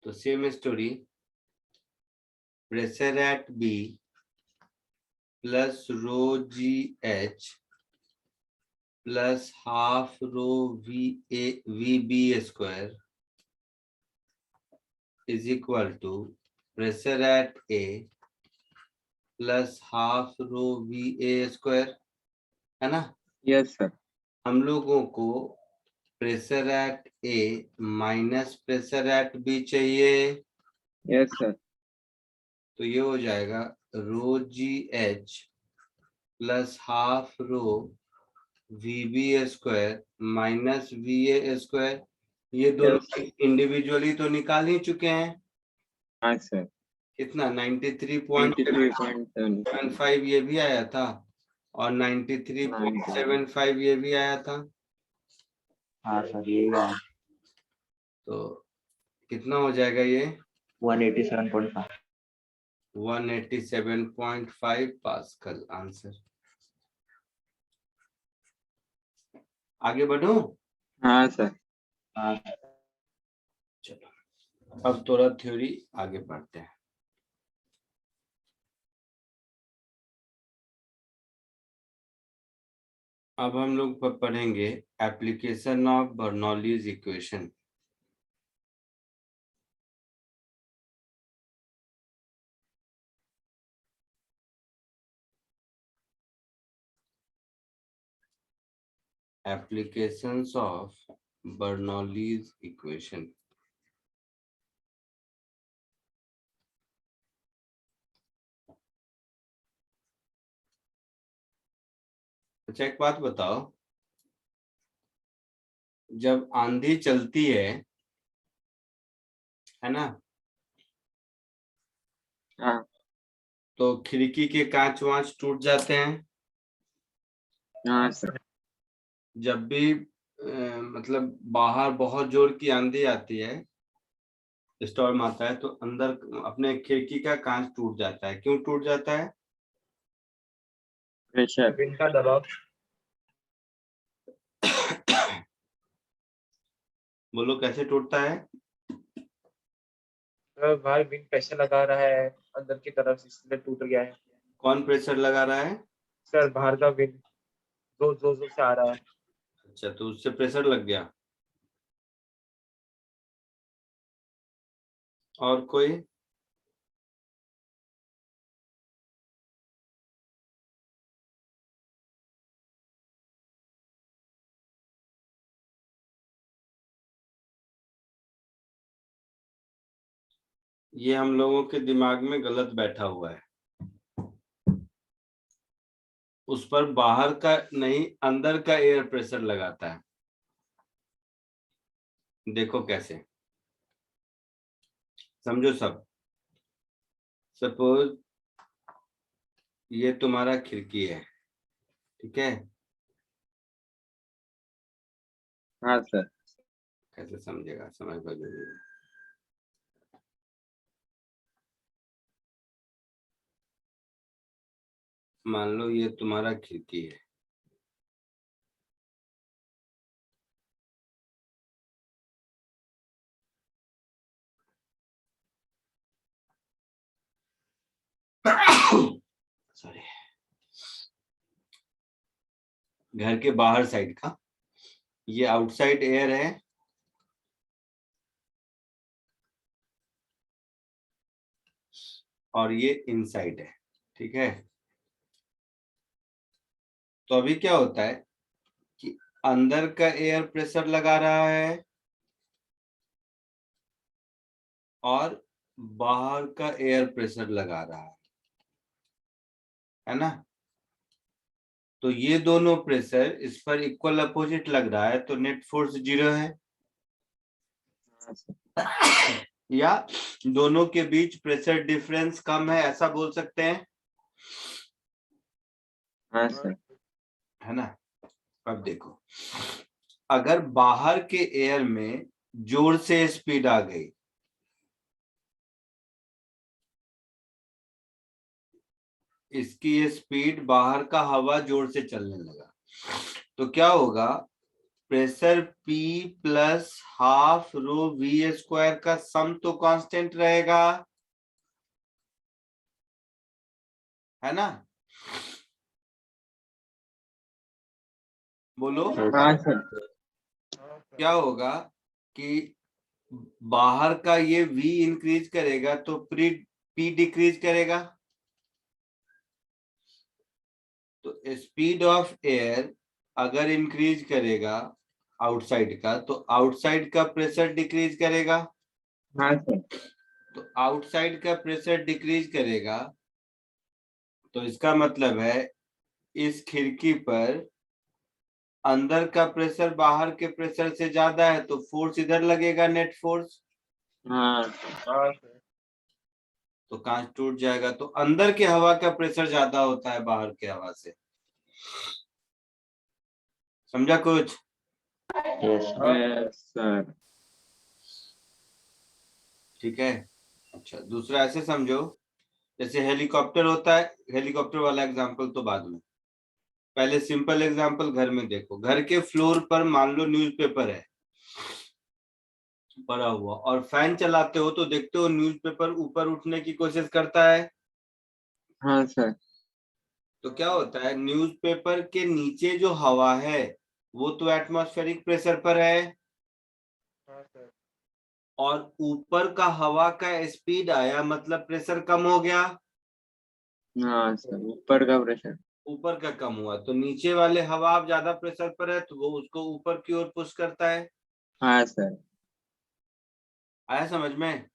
तो same story, pressure at B plus rho G H plus half rho V B square is equal to pressure at A plus half rho V A square, है ना। Yes sir. हम लोगों को pressure at A minus pressure at B चाहिए, yes sir. तो ये हो जाएगा rho G H plus half rho V B square minus V A square. ये दोनों इंडिविजुअली तो निकाल ही चुके हैं। हाँ सर। कितना 93.75 93.7 ये भी आया था और 93.75 ये भी आया था। हाँ सर, ये यार तो कितना हो जाएगा ये 187.5। 187.5 पास्कल आंसर। आगे बढ़ो। हाँ सर। हाँ चलो अब थोड़ा थ्योरी आगे बढ़ते हैं। अब हम लोग पढ़ेंगे application of Bernoulli's equation. Applications of Bernoulli's equation. अच्छा एक बात बताओ, जब आंधी चलती है ना, हाँ। तो खिड़की के कांच वांच टूट जाते हैं। हाँ सर। जब भी मतलब बाहर बहुत जोर की आंधी आती है, स्टॉर्म आता है, तो अंदर अपने खिड़की का कांच टूट जाता है। क्यों टूट जाता है? प्रेशर। विंड का दबाव। बोलो कैसे टूटता है? बाहर विंड प्रेशर लगा रहा है अंदर की तरफ से, इसलिए टूट गया है। कौन प्रेशर लगा रहा है? सर बाहर का विंड जोर जोर जोर से आ रहा है। अच्छा, तो उससे प्रेशर लग गया। और कोई? ये हम लोगों के दिमाग में गलत बैठा हुआ है। उस पर बाहर का नहीं, अंदर का एयर प्रेशर लगाता है। देखो कैसे, समझो सब। सपोज ये तुम्हारा खिड़की है, ठीक है? हाँ सर। कैसे समझेगा, समझ बदलेगा। मान लो ये तुम्हारा खिड़की है, सॉरी। घर के बाहर साइड का, ये आउटसाइड एयर है और ये इनसाइड है, ठीक है। तो अभी क्या होता है कि अंदर का एयर प्रेशर लगा रहा है और बाहर का एयर प्रेशर लगा रहा है ना। तो ये दोनों प्रेशर इस पर इक्वल अपोजिट लग रहा है, तो नेट फोर्स 0 है। हाँ सर। या दोनों के बीच प्रेशर डिफरेंस कम है, ऐसा बोल सकते हैं, हाँ सर। है ना। अब देखो, अगर बाहर के एयर में जोर से स्पीड आ गई, इसकी ये स्पीड, बाहर का हवा जोर से चलने लगा, तो क्या होगा, प्रेशर P प्लस हाफ रो V स्क्वायर का सम तो कांस्टेंट रहेगा, है ना। बोलो हाँ सर। क्या होगा कि बाहर का ये V इंक्रीज करेगा तो P डिक्रीज करेगा। तो स्पीड ऑफ एयर अगर इंक्रीज करेगा आउटसाइड का, तो आउटसाइड का प्रेशर डिक्रीज करेगा। हाँ सर। तो आउटसाइड का प्रेशर डिक्रीज करेगा, तो इसका मतलब है इस खिड़की पर अंदर का प्रेशर बाहर के प्रेशर से ज्यादा है, तो फोर्स इधर लगेगा, नेट फोर्स। हाँ तो कांच टूट जाएगा। तो अंदर के हवा का प्रेशर ज्यादा होता है बाहर के हवा से। समझा कुछ? Yes sir. ठीक है। अच्छा, दूसरा ऐसे समझो, जैसे हेलीकॉप्टर होता है, हेलीकॉप्टर वाला एग्जांपल तो बाद में, पहले सिंपल एग्जांपल घर में देखो। घर के फ्लोर पर मान लो न्यूज़पेपर है पड़ा हुआ, और फैन चलाते हो तो देखते हो न्यूज़पेपर ऊपर उठने की कोशिश करता है। हाँ सर। तो क्या होता है, न्यूज़पेपर के नीचे जो हवा है वो तो एटमॉस्फेरिक प्रेशर पर है, और ऊपर का हवा का स्पीड आया, मतलब प्रेशर कम हो गया। हाँ सर, ऊपर का प्रेशर। ऊपर का कम हुआ तो नीचे वाले हवा अब ज्यादा प्रेशर पर है, तो वो उसको ऊपर की ओर पुश करता है। हाँ सर। आया समझ में?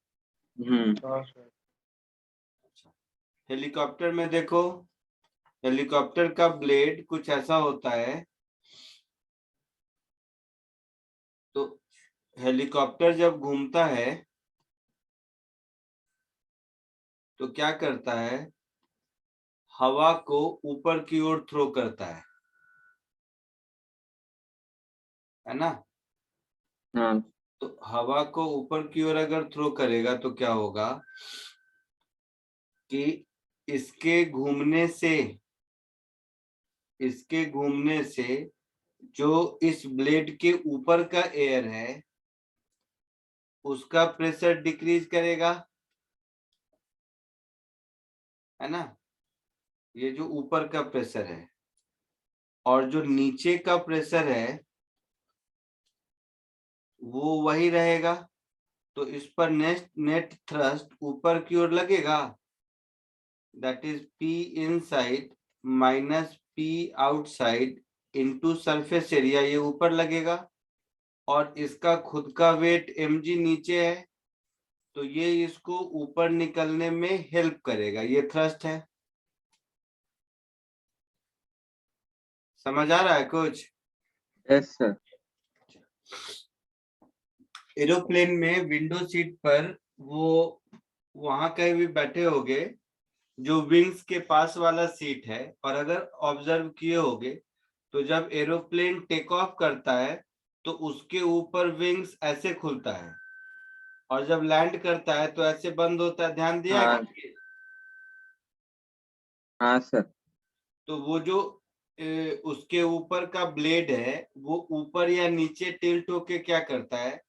हेलीकॉप्टर में देखो, हेलीकॉप्टर का ब्लेड कुछ ऐसा होता है। तो हेलीकॉप्टर जब घूमता है तो क्या करता है, हवा को ऊपर की ओर थ्रो करता है ना। हाँ तो हवा को ऊपर की ओर अगर थ्रो करेगा तो क्या होगा कि इसके घूमने से जो इस ब्लेड के ऊपर का एयर है उसका प्रेशर डिक्रीज करेगा, है ना। ये जो ऊपर का प्रेशर है और जो नीचे का प्रेशर है वो वही रहेगा। तो इस पर नेट थ्रस्ट ऊपर की ओर लगेगा, that is P inside minus P outside into surface area, ये ऊपर लगेगा। और इसका खुद का वेट mg नीचे है, तो ये इसको ऊपर निकलने में हेल्प करेगा, ये थ्रस्ट है। समझ आ रहा है कुछ? Yes sir. एरोप्लेन में विंडो सीट पर वो वहां कहीं भी बैठे होगे, जो विंग्स के पास वाला सीट है, और अगर ऑब्जर्व किए होगे तो जब एरोप्लेन टेक ऑफ करता है तो उसके ऊपर विंग्स ऐसे खुलता है, और जब लैंड करता है तो ऐसे बंद होता है। ध्यान दिया है हाँ कभी? हाँ सर। तो वो जो उसके ऊपर का ब्लेड है वो ऊपर या नीचे टिल्ट होके क्या करता है,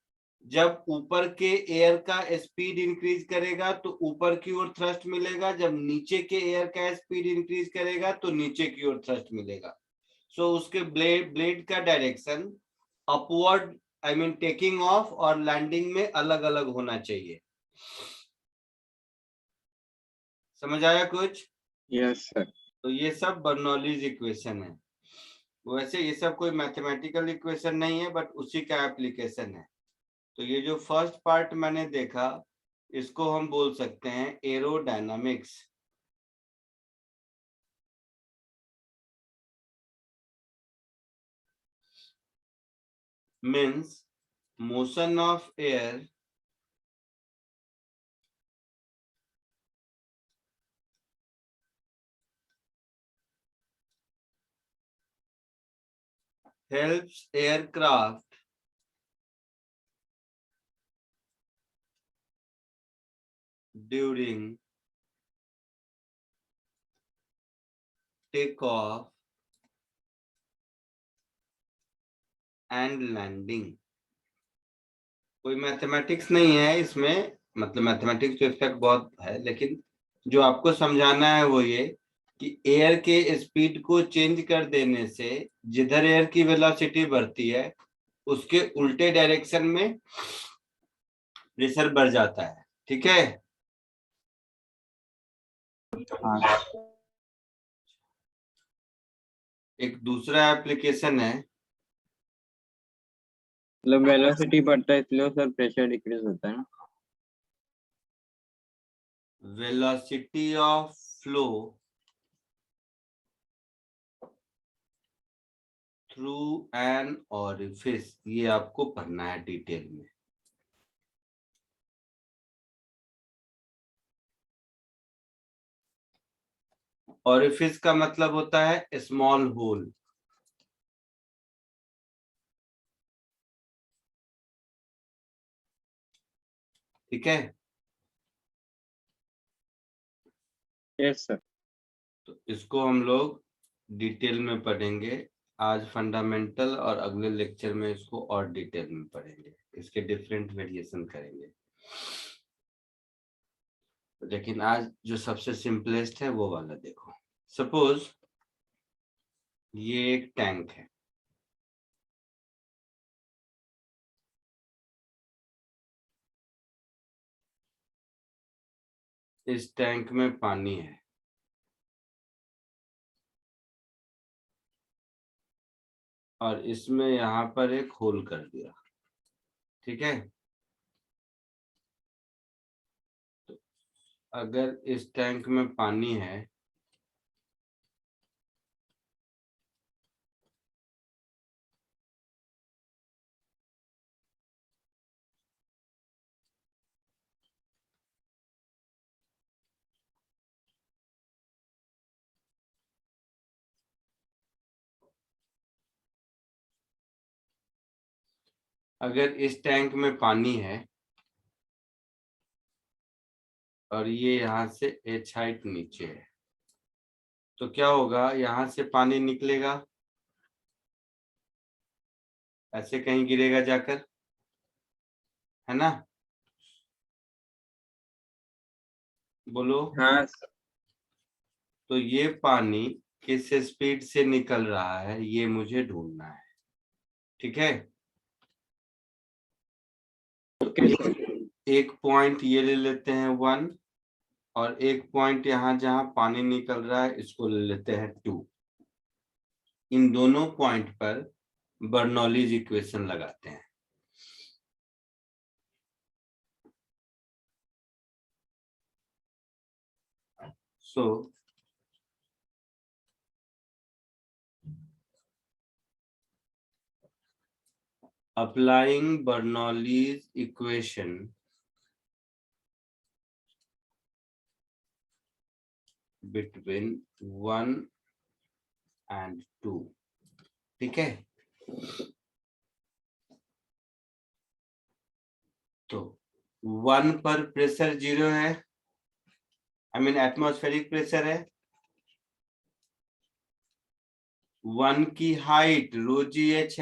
जब ऊपर के एयर का स्पीड इंक्रीज करेगा तो ऊपर की ओर थ्रस्ट मिलेगा, जब नीचे के एयर का स्पीड इंक्रीज करेगा तो नीचे की ओर थ्रस्ट मिलेगा। सो उसके ब्लेड का direction upward I mean taking of और लैंडिंग में अलग अलग होना चाहिए। समझ आया कुछ? Yes sir. तो ये सब बर्नौलीज इक्वेशन है। वैसे ये सब कोई मैथमेटिकल इक्वेशन नहीं है, बट उसी का एप्लीकेशन है। तो ये जो फर्स्ट पार्ट मैंने देखा, इसको हम बोल सकते हैं aerodynamics. Means motion of air helps aircraft during takeoff and landing। कोई मैथमेटिक्स नहीं है इसमें, मतलब मैथमेटिक्स तो इसका बहुत है, लेकिन जो आपको समझाना है वो ये कि एयर के स्पीड को चेंज कर देने से जिधर एयर की वेलोसिटी बढ़ती है उसके उल्टे डायरेक्शन में प्रेशर बढ़ जाता है। ठीक है? हाँ एक दूसरा एप्लीकेशन है, मतलब वेलोसिटी बढ़ता है इसलिए सर प्रेशर डिक्रीज होता है ना। Velocity of flow through an orifice. ये आपको पढ़ना है डिटेल में। ऑरिफिस का मतलब होता है स्मॉल होल। ठीक है? Yes sir. तो इसको हम लोग डिटेल में पढ़ेंगे आज फंडामेंटल, और अगले लेक्चर में इसको और डिटेल में पढ़ेंगे, इसके डिफरेंट वेरिएशन करेंगे। लेकिन आज जो सबसे सिंपलेस्ट है वो वाला देखो। सपोज ये एक टैंक है, इस टैंक में पानी है, और इसमें यहाँ पर एक होल कर दिया। ठीक है? तो अगर इस टैंक में पानी है अगर इस टैंक में पानी है और ये यहाँ से h हाइट नीचे है, तो क्या होगा? यहाँ से पानी निकलेगा, ऐसे कहीं गिरेगा जाकर, है ना? बोलो। हाँ सर। तो ये पानी किस स्पीड से निकल रहा है ये मुझे ढूंढना है। ठीक है? Okay sir. एक पॉइंट ये ले लेते हैं 1, और एक पॉइंट यहाँ जहां पानी निकल रहा है इसको ले लेते हैं 2। इन दोनों पॉइंट पर बर्नौलीज इक्वेशन लगाते हैं। सो applying Bernoulli's equation between 1 and 2। ठीक है? तो 1 पर प्रेशर 0 है, आई मीन एटमॉस्फेरिक प्रेशर है। 1 की हाइट रो जी एच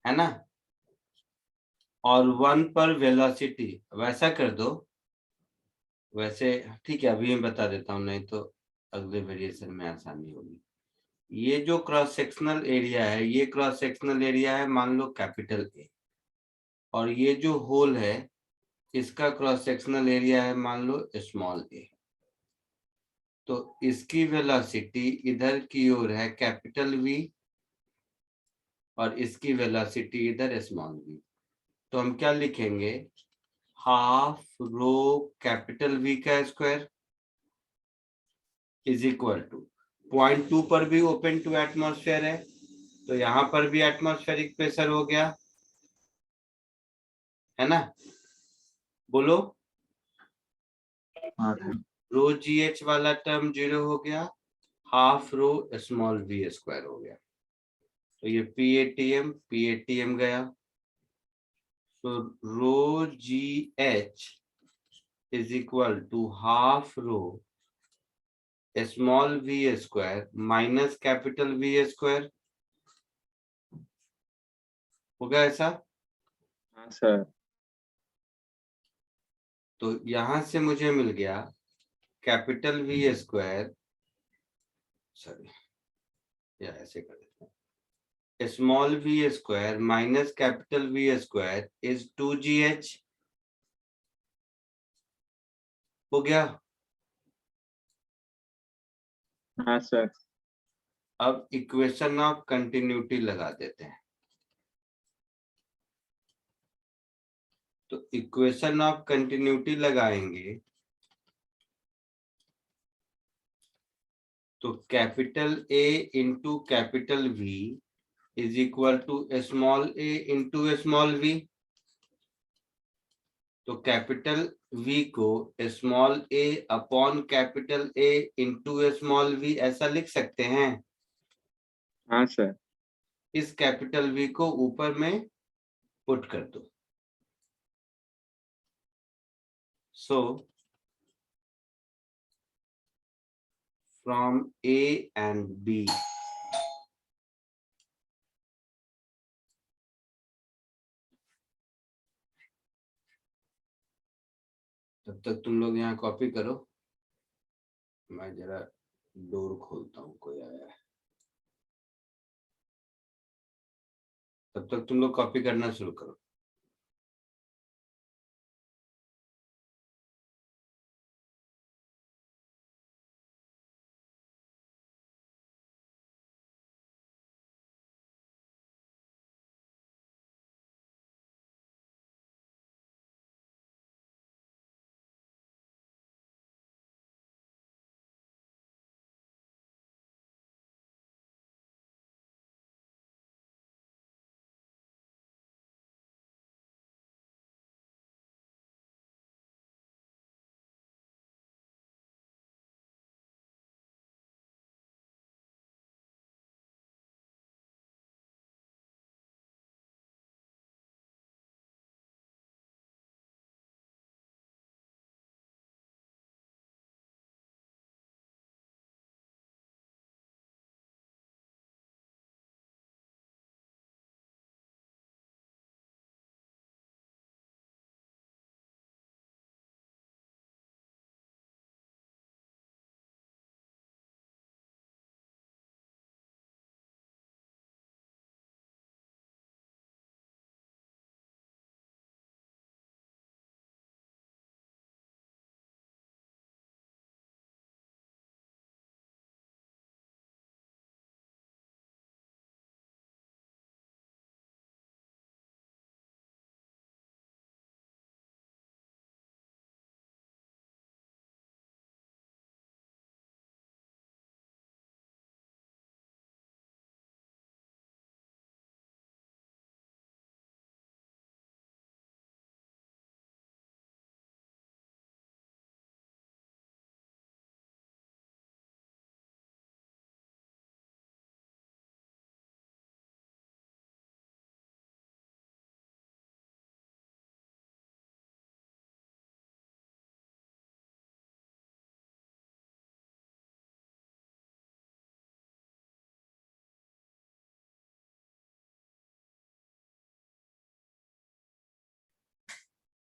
है ना? और 1 पर वेलोसिटी, वैसा कर दो वैसे। ठीक है, अभी मैं बता देता हूँ, नहीं तो अगले वेरिएशन में आसानी होगी। ये जो क्रॉस सेक्शनल एरिया है, ये क्रॉस सेक्शनल एरिया है मान लो कैपिटल ए, और ये जो होल है इसका क्रॉस सेक्शनल एरिया है मान लो स्मॉल ए। तो इसकी वेलोसिटी इधर की ओर है कैपिटल वी और इसकी वेलोसिटी इधर स्मॉल वी। तो हम क्या लिखेंगे, हाफ रो कैपिटल वी का square is equal to, point 2 पर भी ओपन टू एटमॉस्फेयर है तो यहाँ पर भी एटमॉस्फेरिक प्रेशर हो गया, है ना, बोलो। हाँ सर। रो जी एच वाला टर्म 0 हो गया, half rho small V square हो गया। तो ये पीएटीएम गया। तो rho G H is equal to half rho small V square minus capital V square, होगा ऐसा। हाँ सर। तो यहां से मुझे मिल गया कैपिटल वी स्क्वायर, सॉरी या ऐसे कर देते हैं, small V square minus capital V square is 2gh, हो गया। हाँ सर। अब इक्वेशन ऑफ कंटिन्यूटी लगा देते हैं। तो इक्वेशन ऑफ कंटिन्यूटी लगाएंगे तो capital A into capital V is equal to small A into small V. तो कैपिटल वी को small A upon capital A into small V ऐसा लिख सकते हैं। हाँ सर। इस कैपिटल वी को ऊपर में पुट कर दो। So from A and B, तब तक तुम लोग यहाँ कॉपी करो, मैं जरा डोर खोलता हूँ, कोई आया है। तब तक तुम लोग कॉपी करना शुरू करो।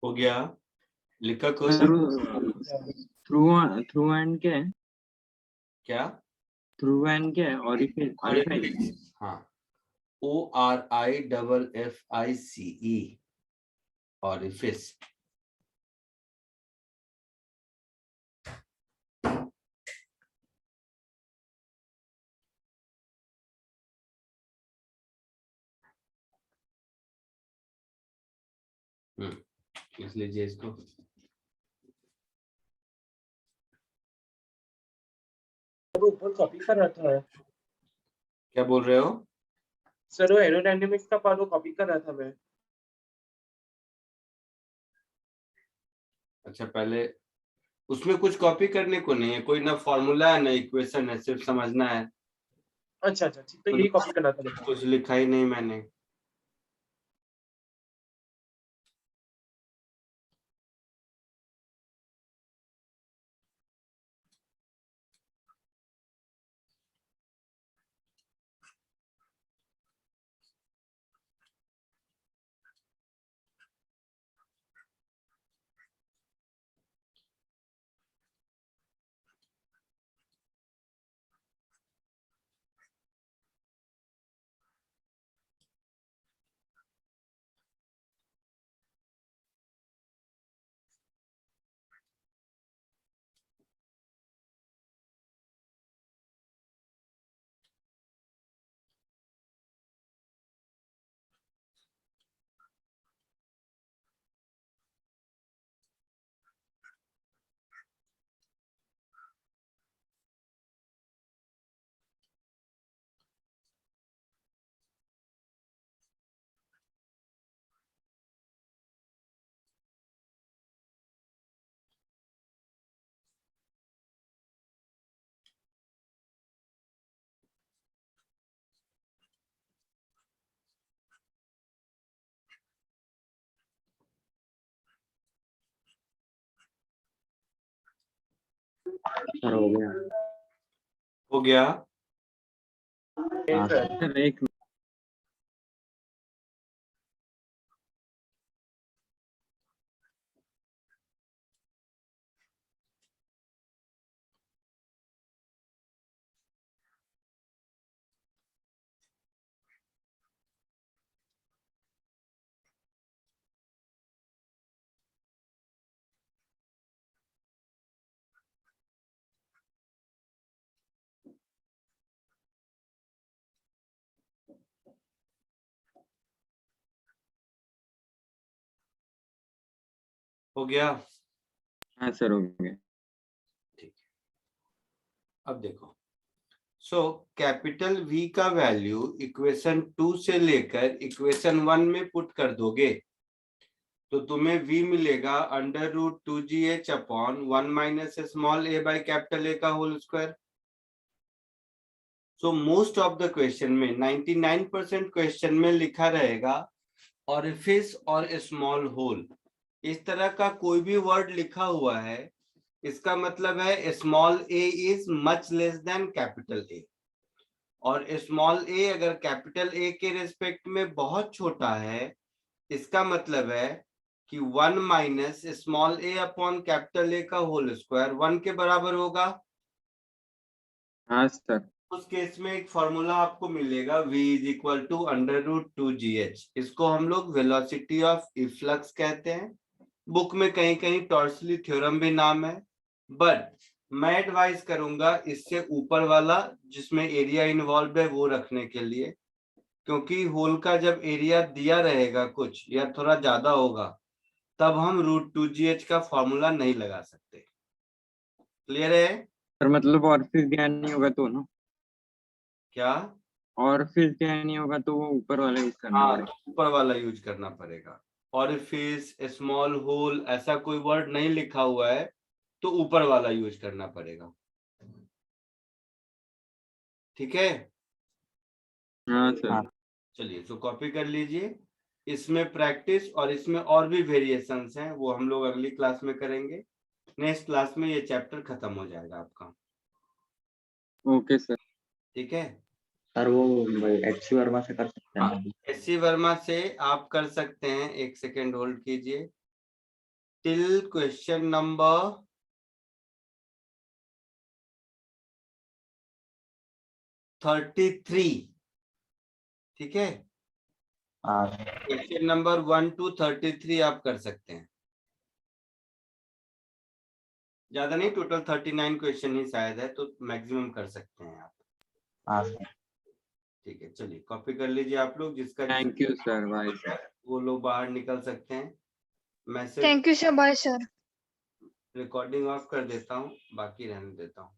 हो गया, लिखा कोई? थ्रू थ्रू एंड क्या है? क्या थ्रू एंड क्या है? ऑरिफिस। हाँ, ORIFFICE, ऑरिफिस। लिख लीजिए इसको। सर ऊपर कॉपी कर रहा था। क्या बोल रहे हो? सर वो एरोडायनेमिक्स का पार्ट वो कॉपी कर रहा था मैं। अच्छा, पहले उसमें कुछ कॉपी करने को नहीं है, कोई ना फॉर्मूला है ना इक्वेशन है, सिर्फ समझना है। अच्छा अच्छा ठीक, तो यही कॉपी करना था मुझे। कुछ लिखा ही नहीं मैंने। सर हो गया। हो गया। हाँ सर सर। सर एक हो गया। हाँ सर हो गया। ठीक है, अब देखो। सो कैपिटल V का वैल्यू इक्वेशन 2 से लेकर इक्वेशन 1 में पुट कर दोगे तो तुम्हें V मिलेगा √2GH अपॉन 1 माइनस small a by capital A का whole square. So most of the question में 99% क्वेश्चन में लिखा रहेगा ऑरिफिस और स्मॉल होल। इस तरह का कोई भी वर्ड लिखा हुआ है, इसका मतलब है small a is much less than capital A, और स्मॉल a अगर कैपिटल A के रिस्पेक्ट में बहुत छोटा है, इसका मतलब है कि 1 माइनस small a upon capital A का होल स्क्वायर 1 के बराबर होगा। हाँ सर। उस केस में एक फॉर्मूला आपको मिलेगा v is equal to √2gh। इसको हम लोग वेलोसिटी ऑफ इफ्लक्स कहते हैं। बुक में कहीं कहीं टॉर्सली थ्योरम भी नाम है, बट मैं एडवाइस करूंगा इससे ऊपर वाला जिसमें एरिया इन्वॉल्व है वो रखने के लिए, क्योंकि होल का जब एरिया दिया रहेगा कुछ या थोड़ा ज्यादा होगा तब हम √2gh का फॉर्मूला नहीं लगा सकते। क्लियर है? सर मतलब और फिर ध्यान नहीं होगा तो ना, क्या? और फिर ध्यान नहीं होगा तो वो ऊपर वाला यूज करना हाँ, पड़ेगा। ऊपर वाला यूज करना पड़ेगा। ऑरिफिस, स्मॉल होल ऐसा कोई वर्ड नहीं लिखा हुआ है तो ऊपर वाला यूज करना पड़ेगा। ठीक है? हाँ सर। हाँ। चलिए, तो कॉपी कर लीजिए। इसमें प्रैक्टिस और इसमें और भी वेरिएशंस हैं, वो हम लोग अगली क्लास में करेंगे। नेक्स्ट क्लास में ये चैप्टर खत्म हो जाएगा आपका। Okay sir. ठीक है? सर वो HC वर्मा से कर सकते हैं ना अभी? एससी वर्मा से आप कर सकते हैं, एक सेकेंड होल्ड कीजिए। टिल क्वेश्चन नंबर 33, ठीक है। हाँ क्वेश्चन नंबर 1 to 33 आप कर सकते हैं, ज्यादा नहीं, टोटल 39 क्वेश्चन ही शायद है, तो मैक्सिमम कर सकते हैं आप। हाँ सर। ठीक है, चलिए कॉपी कर लीजिए आप लोग, जिसका thank you sir, bye sir. वो लोग बाहर निकल सकते हैं। Message thank you sir, bye sir. Recording off कर देता हूँ, बाकी रहने देता हूँ।